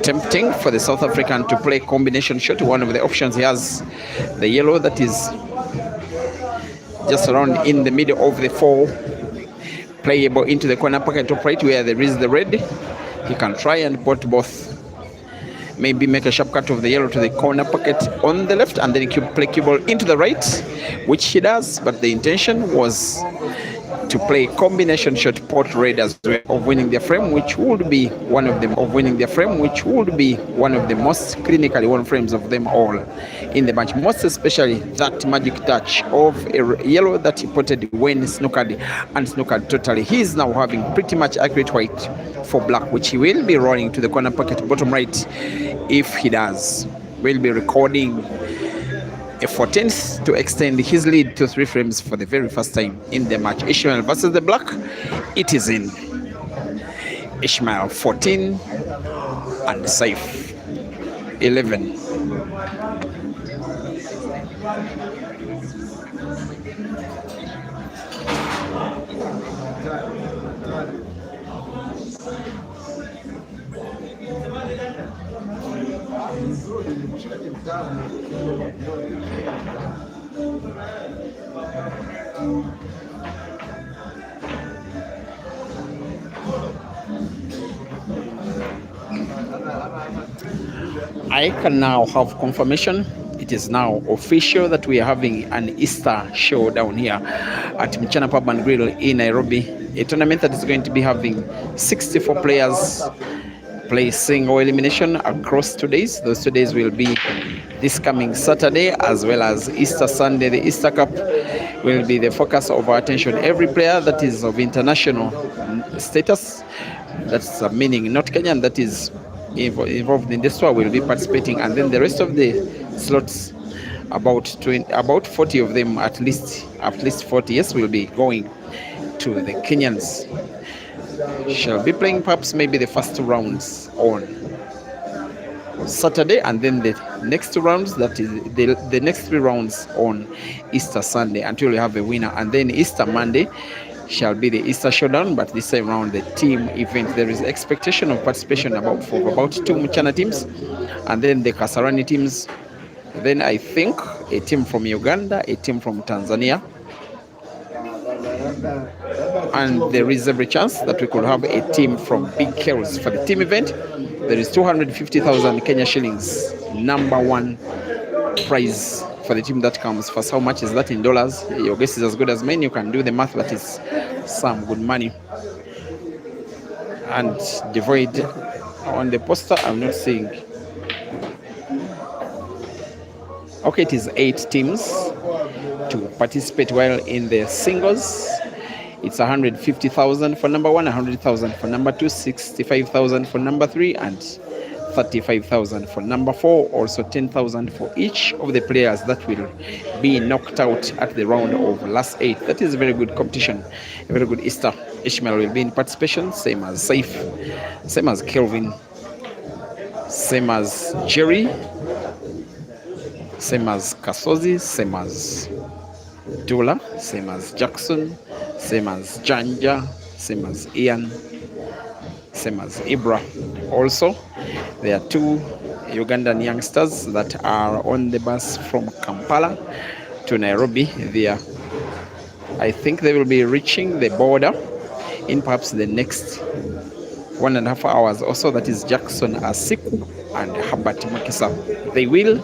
tempting for the South African to play combination shot. One of the options he has, the yellow that is just around in the middle of the four, playable into the corner pocket top right where there is the red. He can try and put both, maybe make a sharp cut of the yellow to the corner pocket on the left, and then play cue ball into the right, which he does, but the intention was to play combination shot pot red as well of winning their frame, which would be one of the most clinically won frames of them all in the match, most especially that magic touch of a yellow that he potted when snookered and snookered totally. He is now having pretty much accurate white for black, which he will be rolling to the corner pocket bottom right. If he does, we'll be recording a 14th to extend his lead to 3 frames for the very first time in the match. Ishmael versus the black, it is in. Ishmael 14 and SEIF 11. I can now have confirmation. It is now official that we are having an Easter show down here at MCHANA Pub and Grill in Nairobi, a tournament that is going to be having 64 players play single elimination across 2 days. Those 2 days will be this coming Saturday as well as Easter Sunday. The Easter Cup will be the focus of our attention. Every player that is of international status, that's meaning not Kenyan, that is involved in this tour will be participating, and then the rest of the slots, about 40 of them, at least 40, yes, will be going to the Kenyans. Shall be playing perhaps maybe the first 2 rounds on Saturday, and then the next 2 rounds, that is the next 3 rounds on Easter Sunday, until we have a winner. And then Easter Monday shall be the Easter showdown, but this time around the team event. There is expectation of participation for about 2 MCHANA teams, and then the Kasarani teams. Then I think a team from Uganda, a team from Tanzania, and there is every chance that we could have a team from Big Kells for the team event. There is 250,000 Kenya shillings, #1 prize for the team that comes first. How much is that in dollars? Your guess is as good as mine. You can do the math, but it's some good money. And devoid on the poster, I'm not seeing. Okay, it is 8 teams to participate, while in the singles it's 150,000 for #1, 100,000 for #2, 65,000 for #3, and 35,000 for number 4, also 10,000 for each of the players that will be knocked out at the round of last 8. That is a very good competition, a very good Easter. ISHMAEL will be in participation, same as SEIF, same as Kelvin, same as Jerry, same as Kasozi, same as Dula, same as Jackson, same as Janja, same as Ian, same as Ibra. Also, there are 2 Ugandan youngsters that are on the bus from Kampala to Nairobi. I think they will be reaching the border in perhaps the next 1.5 hours or so. That is Jackson Asiku and Herbert Makisa. They will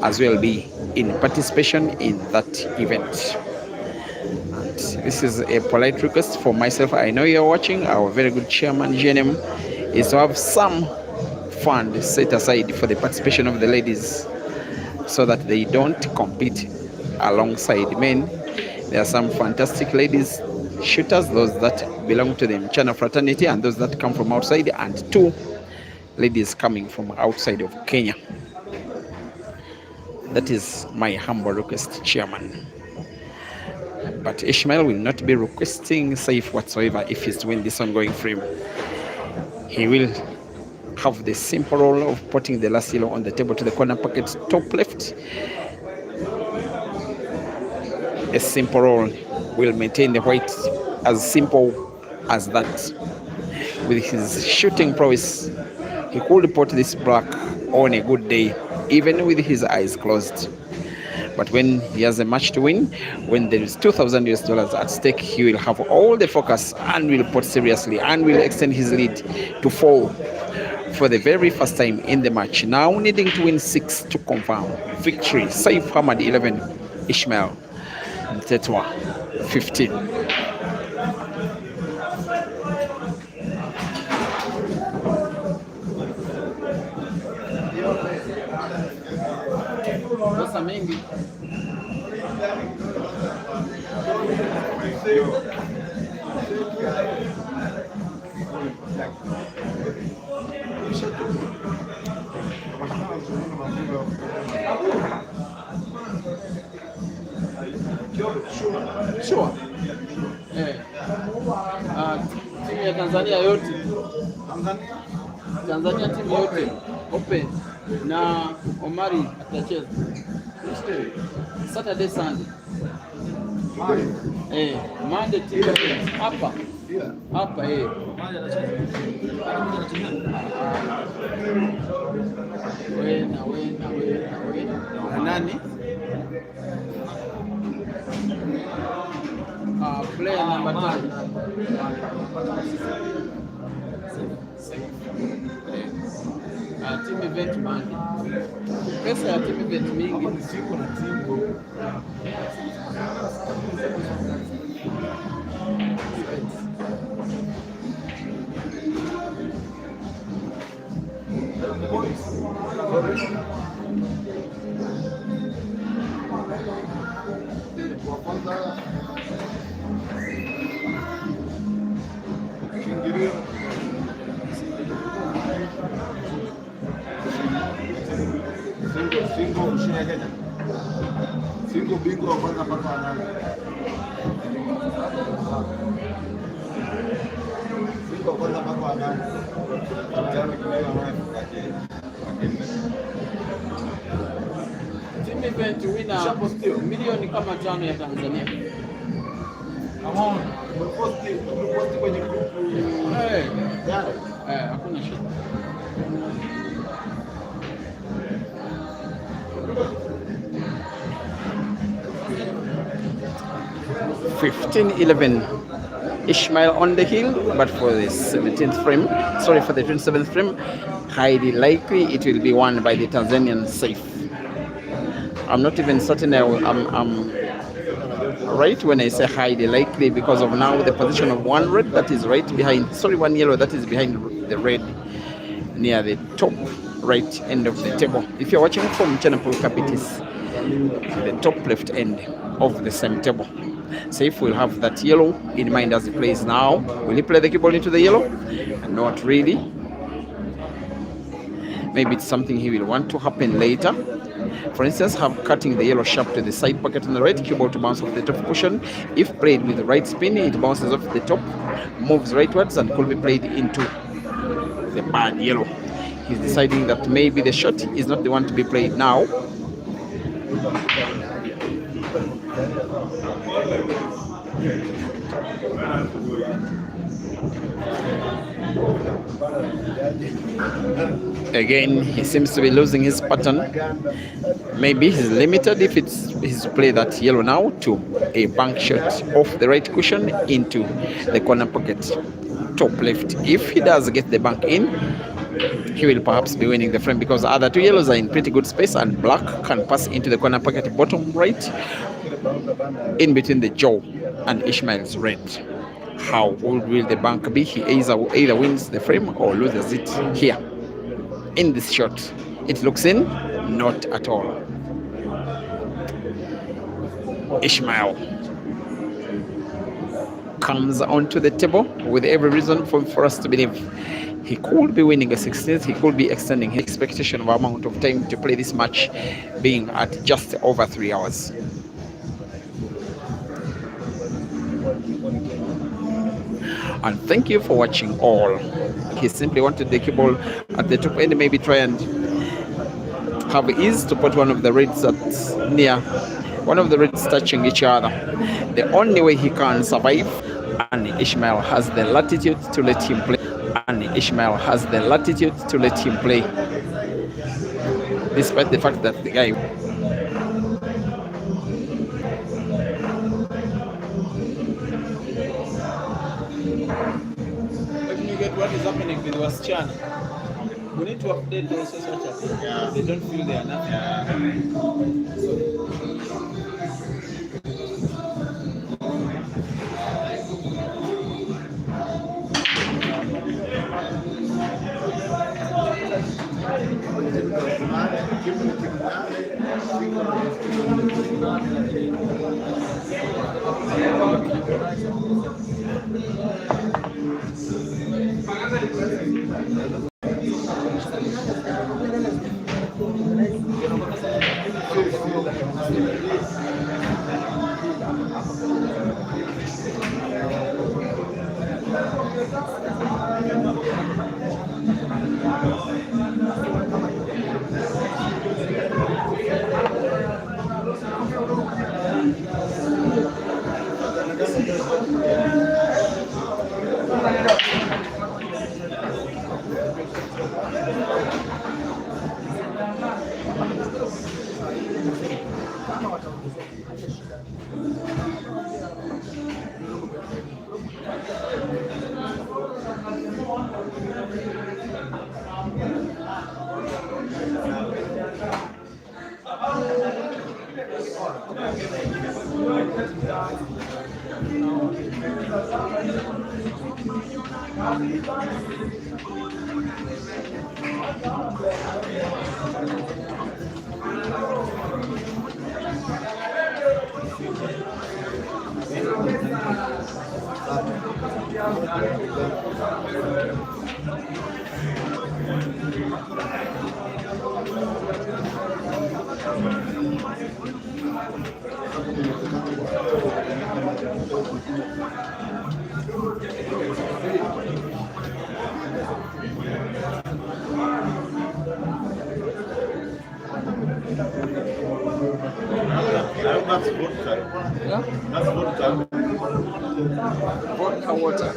as well be in participation in that event. And this is a polite request for myself. I know you're watching. Our very good chairman, GNM, is to have some fund set aside for the participation of the ladies so that they don't compete alongside men. There are some fantastic ladies shooters, those that belong to the MCHANA fraternity and those that come from outside, and 2 ladies coming from outside of Kenya. That is my humble request, chairman. But ISHMAEL will not be requesting SEIF whatsoever if he's to win this ongoing frame. He will have the simple role of putting the last yellow on the table to the corner pocket top left. A simple role will maintain the white as simple as that. With his shooting prowess, he could put this black on a good day, even with his eyes closed. But when he has a match to win, when there is $2,000 at stake, he will have all the focus and will put seriously and will extend his lead to 4 for the very first time in the match. Now needing to win 6 to confirm victory. SEIF HAMAD 11, ISHMAEL MTHETHWA 15. Sure. Timu ya Tanzania yote. Tanzania timu yote open na Omari atacheza. Saturday Sunday. Monday timu hapa. Hapa na nani? Player number 10. Team event Monday. Pesa ya team event mingi siku na timu. Singo bingwa kwanza mpaka nani? Singo kwanza mpaka nani? Team event winner milioni kama 5 ya Tanzania. Posti kwenye group. Hakuna shida. $15-11 ISHMAEL on the hill, but for the 17th frame, sorry, for the 27th frame, highly likely it will be won by the Tanzanian SEIF. I'm not even certain I'm right when I say highly likely, because of now the position of 1 red that is right behind, sorry, 1 yellow that is behind the red near the top right end of the table. If you're watching from MCHANA Pool Cup, it is the top left end of the same table. SEIF will have that yellow in mind as he plays now. Will he play the cue ball into the yellow? Not really. Maybe it's something he will want to happen later. For instance, have cutting the yellow sharp to the side pocket on the right, cue ball to bounce off the top cushion. If played with the right spin, it bounces off the top, moves rightwards, and could be played into the bad yellow. He's deciding that maybe the shot is not the one to be played now. Again, he seems to be losing his pattern. Maybe he's limited if it's his play that yellow now to a bank shot off the right cushion into the corner pocket, top left. If he does get the bank in, he will perhaps be winning the frame, because other two yellows are in pretty good space and black can pass into the corner pocket bottom right in between the jaw and Ishmael's red. How old will the bank be? He either wins the frame or loses it here. In this shot, it looks in, not at all. Ishmael comes onto the table with every reason for us to believe he could be winning a 16th. He could be extending his expectation of amount of time to play this match, being at just over 3 hours. And thank you for watching all. He simply wanted the cue ball at the top end, maybe try and have ease to put one of the reds that's near, one of the reds touching each other. The only way he can survive, and Ishmael has the latitude to let him play. And Ishmael has the latitude to let him play, despite the fact that the guy what is happening with MCHANA. We need to update also such as they don't feel they are nothing. That's vodka. Yeah? That's vodka. Vodka water.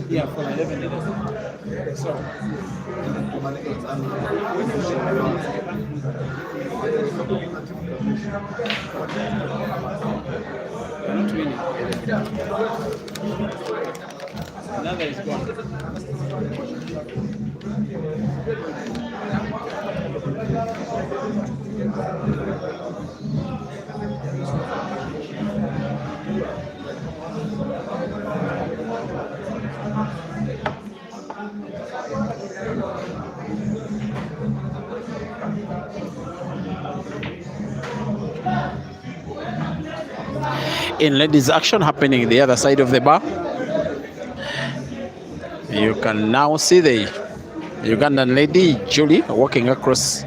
Yeah, from 11. So. You're not winning. Another is gone. In ladies action happening the other side of the bar, you can now see the Ugandan lady Julie walking across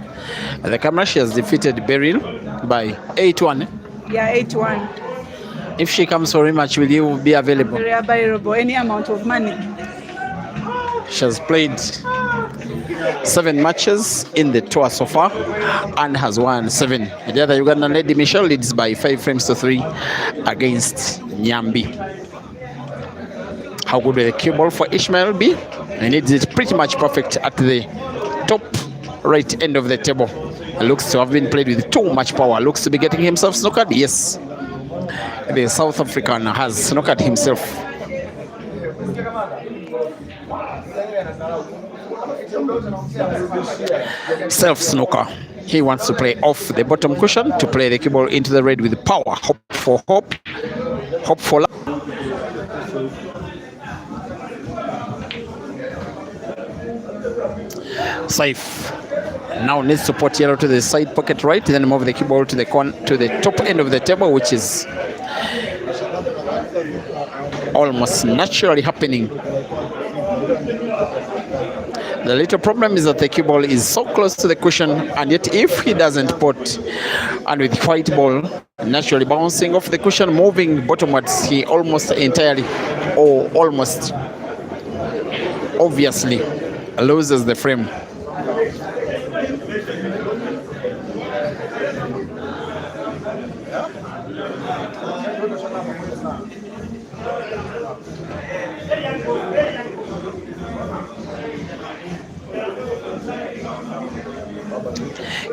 the camera. She has defeated Beryl by 8-1. Yeah, 8-1. If she comes for rematch, will you be available? Very available, any amount of money. She has played 7 matches in the tour so far and has won 7. The other Ugandan lady Michelle leads by 5 frames to 3 against Nyambi. How good will the cue ball for Ishmael be? He needs it pretty much perfect at the top right end of the table. It looks to have been played with too much power. Looks to be getting himself snookered. Yes, the South African has snookered himself. Self snooker. He wants to play off the bottom cushion to play the cue ball into the red with power. Hope for hope. Hope for luck. SEIF now needs to put yellow to the side pocket right, then move the cue ball to the top end of the table, which is almost naturally happening. The little problem is that the cue ball is so close to the cushion, and yet if he doesn't put, and with white ball naturally bouncing off the cushion, moving bottomwards, he almost entirely or almost obviously loses the frame.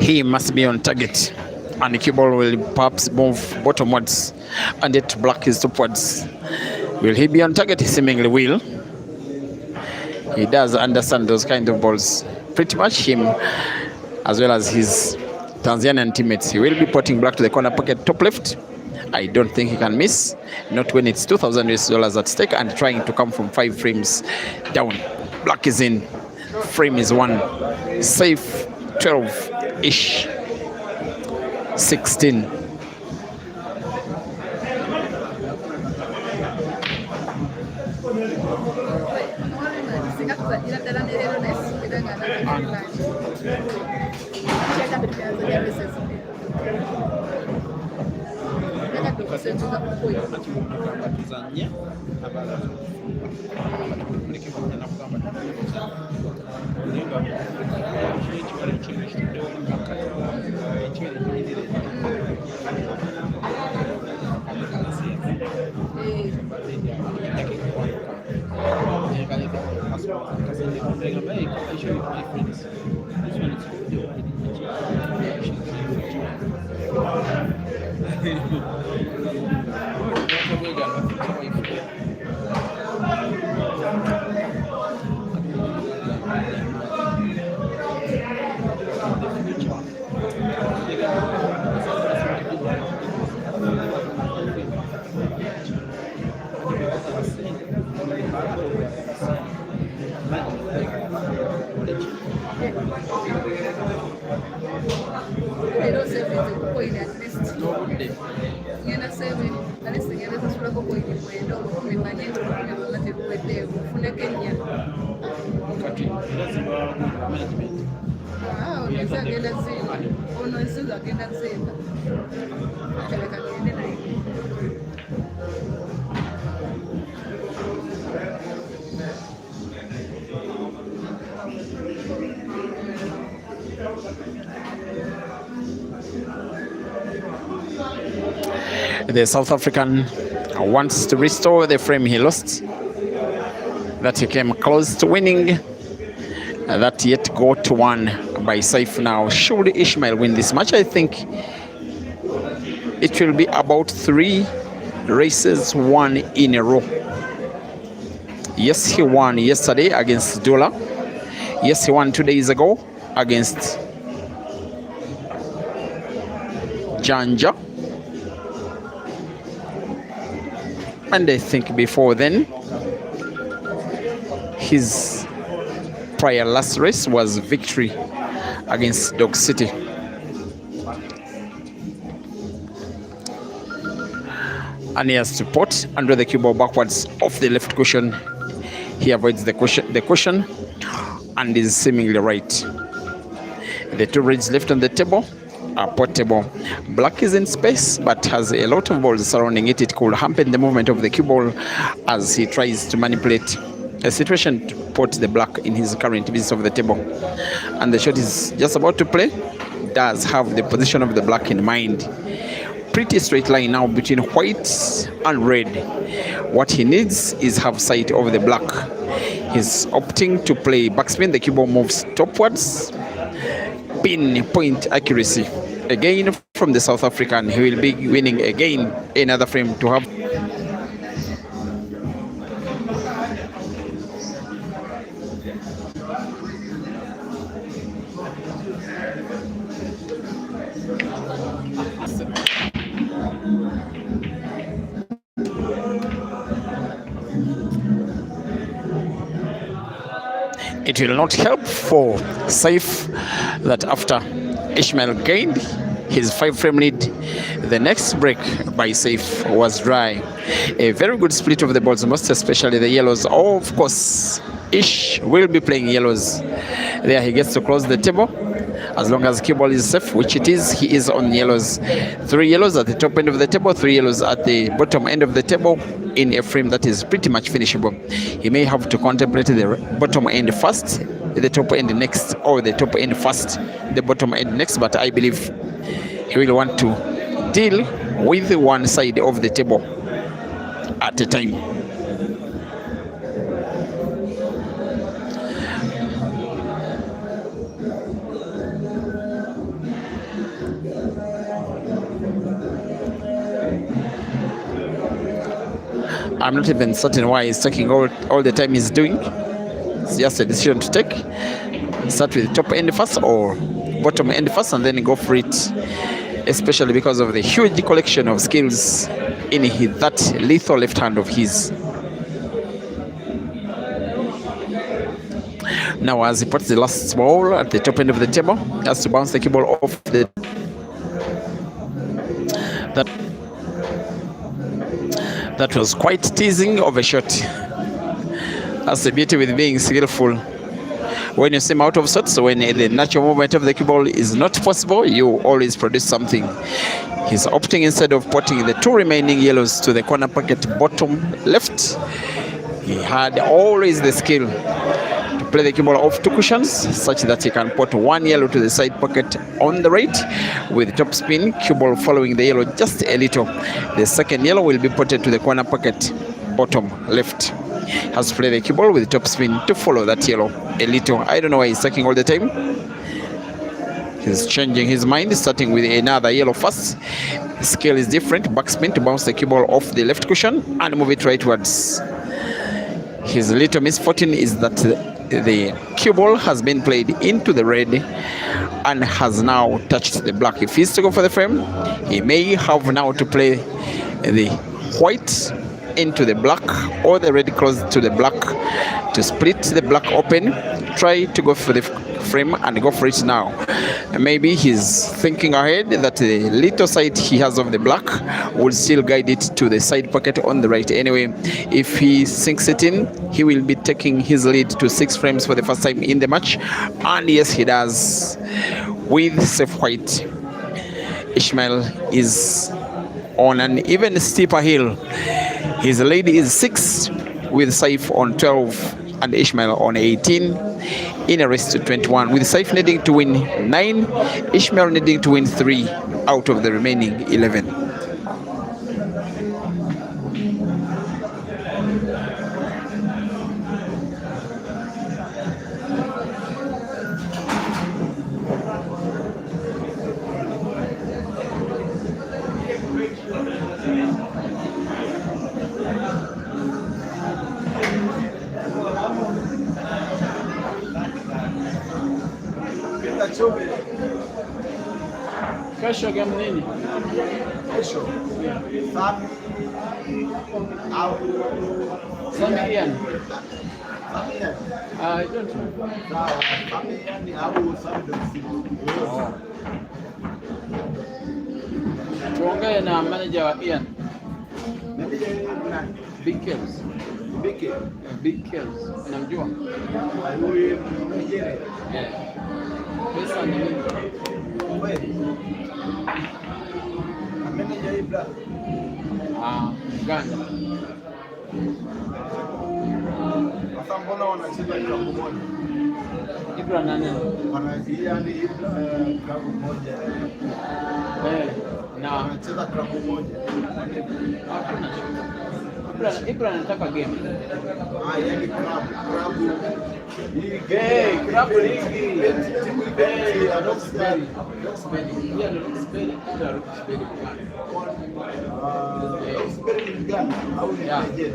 He must be on target, and the cue ball will perhaps move bottomwards, and yet black is upwards. Will he be on target? He seemingly will. He does understand those kind of balls. Pretty much him, as well as his Tanzanian teammates. He will be putting black to the corner pocket top left. I don't think he can miss, not when it's $2,000 at stake and trying to come from 5 frames down. Black is in, frame is 1, SEIF 12-ish, 16. The South African wants to restore the frame he lost, that he came close to winning, that yet got won by SEIF. Now, should Ishmael win this match, I think it will be about 3 races won in a row. Yes, he won yesterday against Dola. Yes, he won 2 days ago against Janja. And I think before then, his prior last race was victory against Dog City. And he has to put under the cue ball backwards off the left cushion. He avoids the cushion and is seemingly right. The two reds left on the table are portable. Black is in space but has a lot of balls surrounding it. It could hamper the movement of the cue ball as he tries to manipulate a situation to put the black in his current piece of the table. And the shot is just about to play does have the position of the black in mind. Pretty straight line now between white and red. What he needs is have sight of the black. He's opting to play backspin. The cue ball moves topwards. Pinpoint accuracy again from the South African. He will be winning again another frame to have. It will not help for SEIF that after ISHMAEL gained his 5-frame lead, the next break by SEIF was dry. A very good split of the balls, most especially the yellows. Oh, of course, Ish will be playing yellows. There he gets to close the table. As long as cue ball is safe, which it is, he is on yellows. 3 yellows at the top end of the table, 3 yellows at the bottom end of the table in a frame that is pretty much finishable. He may have to contemplate the bottom end first, the top end next, or the top end first, the bottom end next, but I believe he will want to deal with one side of the table at a time. I'm not even certain why he's taking all the time he's doing. It's just a decision to take. Start with top end first or bottom end first and then go for it, especially because of the huge collection of skills in that lethal left hand of his. Now as he puts the last ball at the top end of the table, he has to bounce the cue ball off the That was quite teasing of a shot. That's the beauty with being skillful. When you seem out of sorts, when the natural movement of the cue ball is not possible, you always produce something. He's opting, instead of putting the 2 remaining yellows to the corner pocket bottom left, he had always the skill to play the cue ball off 2 cushions such that he can put 1 yellow to the side pocket on the right with top spin, cue ball following the yellow just a little. The second yellow will be put to the corner pocket bottom left. Has to play the cue ball with top spin to follow that yellow a little. I don't know why he's taking all the time. He's changing his mind, starting with another yellow first. The scale is different. Backspin to bounce the cue ball off the left cushion and move it rightwards. His little misfortune is that the cue ball has been played into the red and has now touched the black. If he's to go for the frame, he may have now to play the white into the black or the red close to the black to split the black open. Try to go for the frame and go for it now. Maybe he's thinking ahead that the little side he has of the black will still guide it to the side pocket on the right. Anyway, if he sinks it in, he will be taking his lead to 6 frames for the first time in the match. And yes, he does. With safe white, ISHMAEL is on an even steeper hill. His lead is 6 with SEIF on 12 and ISHMAEL on 18 in a race to 21, with SEIF needing to win 9, ISHMAEL needing to win 3 out of the remaining 11. Kesho game nini? Sami Ian. I don't know. Tuongee na manager wa Ian. Big Kills. Big Kills. Unamjua? Pesa ni nini? Uganda. Sasa mbona wanacheza klabu moja? Ibra na nani? Yaani klabu moja. Na Wanacheza klabu moja. hakuna shida. Ibra anataka game. Yaani klabu. Klabu ligi. Roxbury. Yeah, Roxbury. Roxbury ni gani? Au ni Nigeria?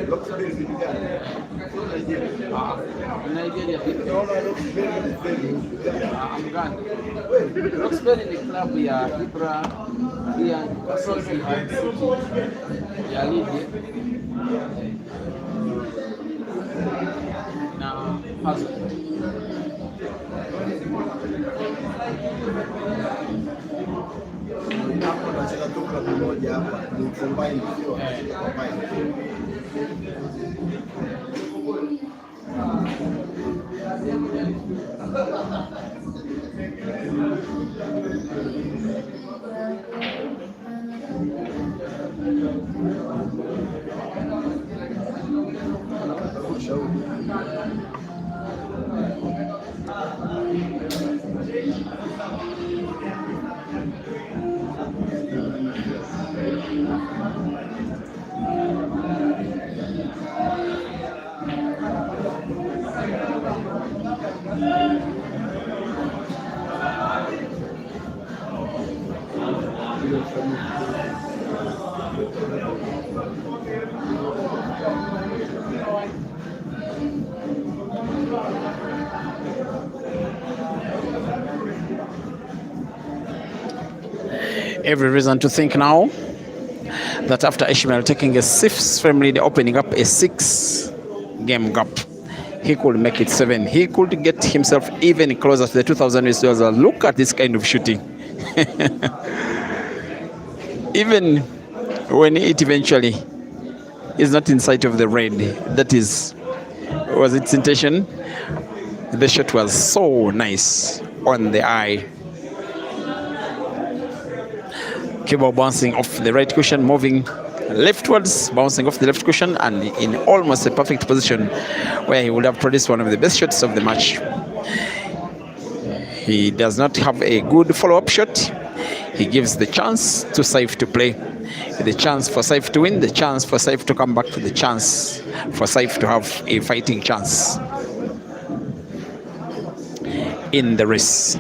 Roxbury ni gani? Nigeria. Nigeria. Roxbury ni klabu ya Ibra ya ligi na Hazard. Hapo wanacheza tu klabu moja hapa. Ni combine sio? Combine. Every reason to think now that after ISHMAEL taking a sixth frame lead, opening up a 6-game gap, he could make it 7. He could get himself even closer to the 2,000 USD. Look at this kind of shooting. Even when it eventually is not in sight of the red, that was its intention. The shot was so nice on the eye. Cue ball bouncing off the right cushion, moving leftwards, bouncing off the left cushion, and in almost a perfect position where he would have produced one of the best shots of the match. He does not have a good follow-up shot. He gives the chance to SEIF to play, the chance for SEIF to win, the chance for SEIF to come back, to the chance for SEIF to have a fighting chance in the race.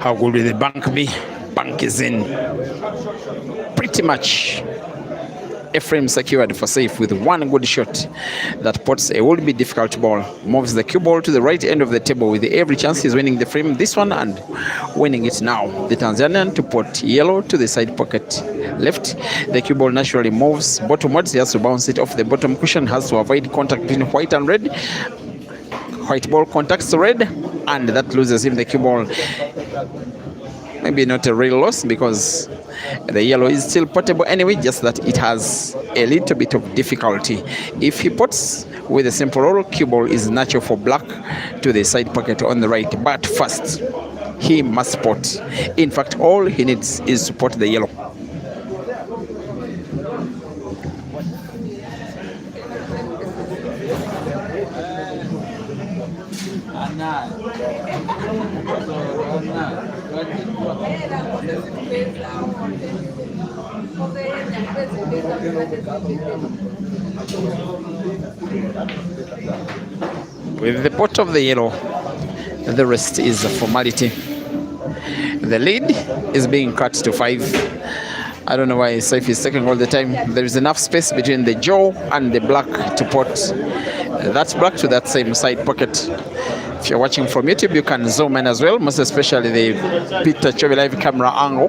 How good will the bank be? Bank is in. Pretty much a frame secured for SEIF with one good shot that puts a would-be difficult ball, moves the cue ball to the right end of the table with every chance he's winning the frame, this one, and winning it now. The Tanzanian to put yellow to the side pocket left. The cue ball naturally moves bottomwards. He has to bounce it off the bottom cushion, has to avoid contact between white and red. White ball contacts red, and that loses him the cue ball. Maybe not a real loss because the yellow is still potable anyway, just that it has a little bit of difficulty. If he puts with a simple roll, cue ball is natural for black to the side pocket on the right. But first, he must pot. In fact, all he needs is to pot the yellow. With the pot of the yellow, the rest is a formality. The lead is being cut to 5. I don't know why SEIF is taking all the time. There is enough space between the jaw and the black to pot that black to that same side pocket. If you're watching from YouTube, you can zoom in as well, most especially the Peter 3K.LIVE camera angle.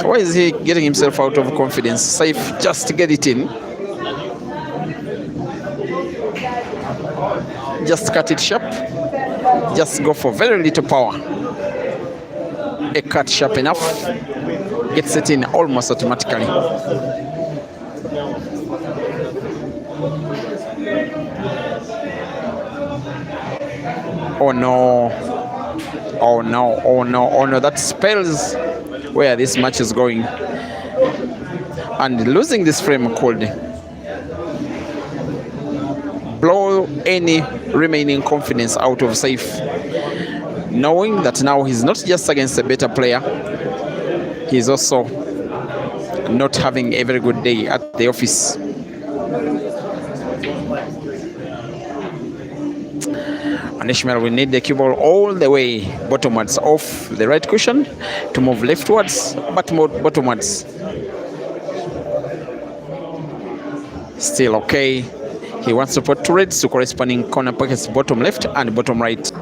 Why is he getting himself out of confidence? SEIF, just to get it in. Just cut it sharp. Just go for very little power. A cut sharp enough gets it in almost automatically. Oh no. Oh no, oh no, oh no. That spells where this match is going. And losing this frame could blow any remaining confidence out of SEIF, knowing that now he's not just against a better player, he's also not having a very good day at the office. And ISHMAEL will need the cue ball all the way bottomwards off the right cushion to move leftwards, but more bottomwards. Still okay. He wants to put two reds to corresponding corner pockets, bottom left and bottom right.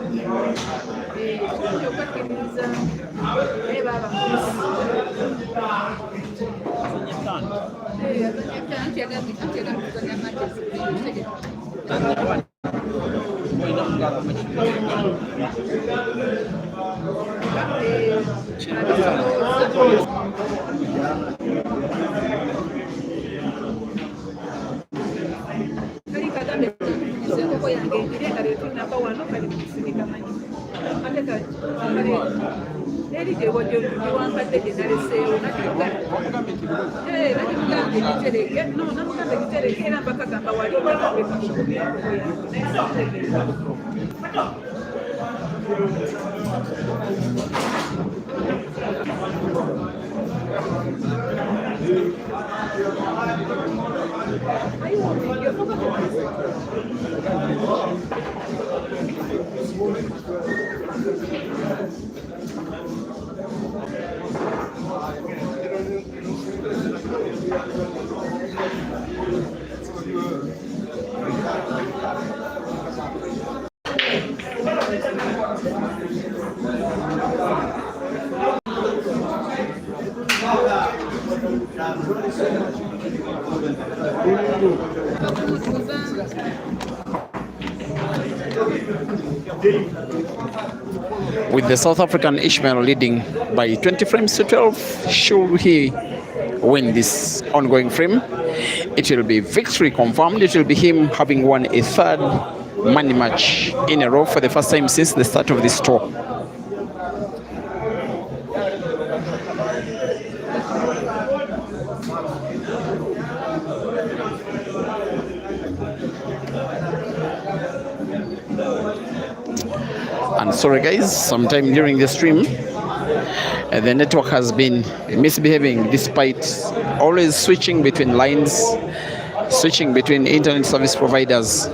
With the South African ISHMAEL leading by 20 frames to 12, should he win this ongoing frame, it will be victory confirmed. It will be him having won a third money match in a row for the first time since the start of this tour. And sorry guys, sometime during the stream the network has been misbehaving despite always switching between lines, switching between internet service providers.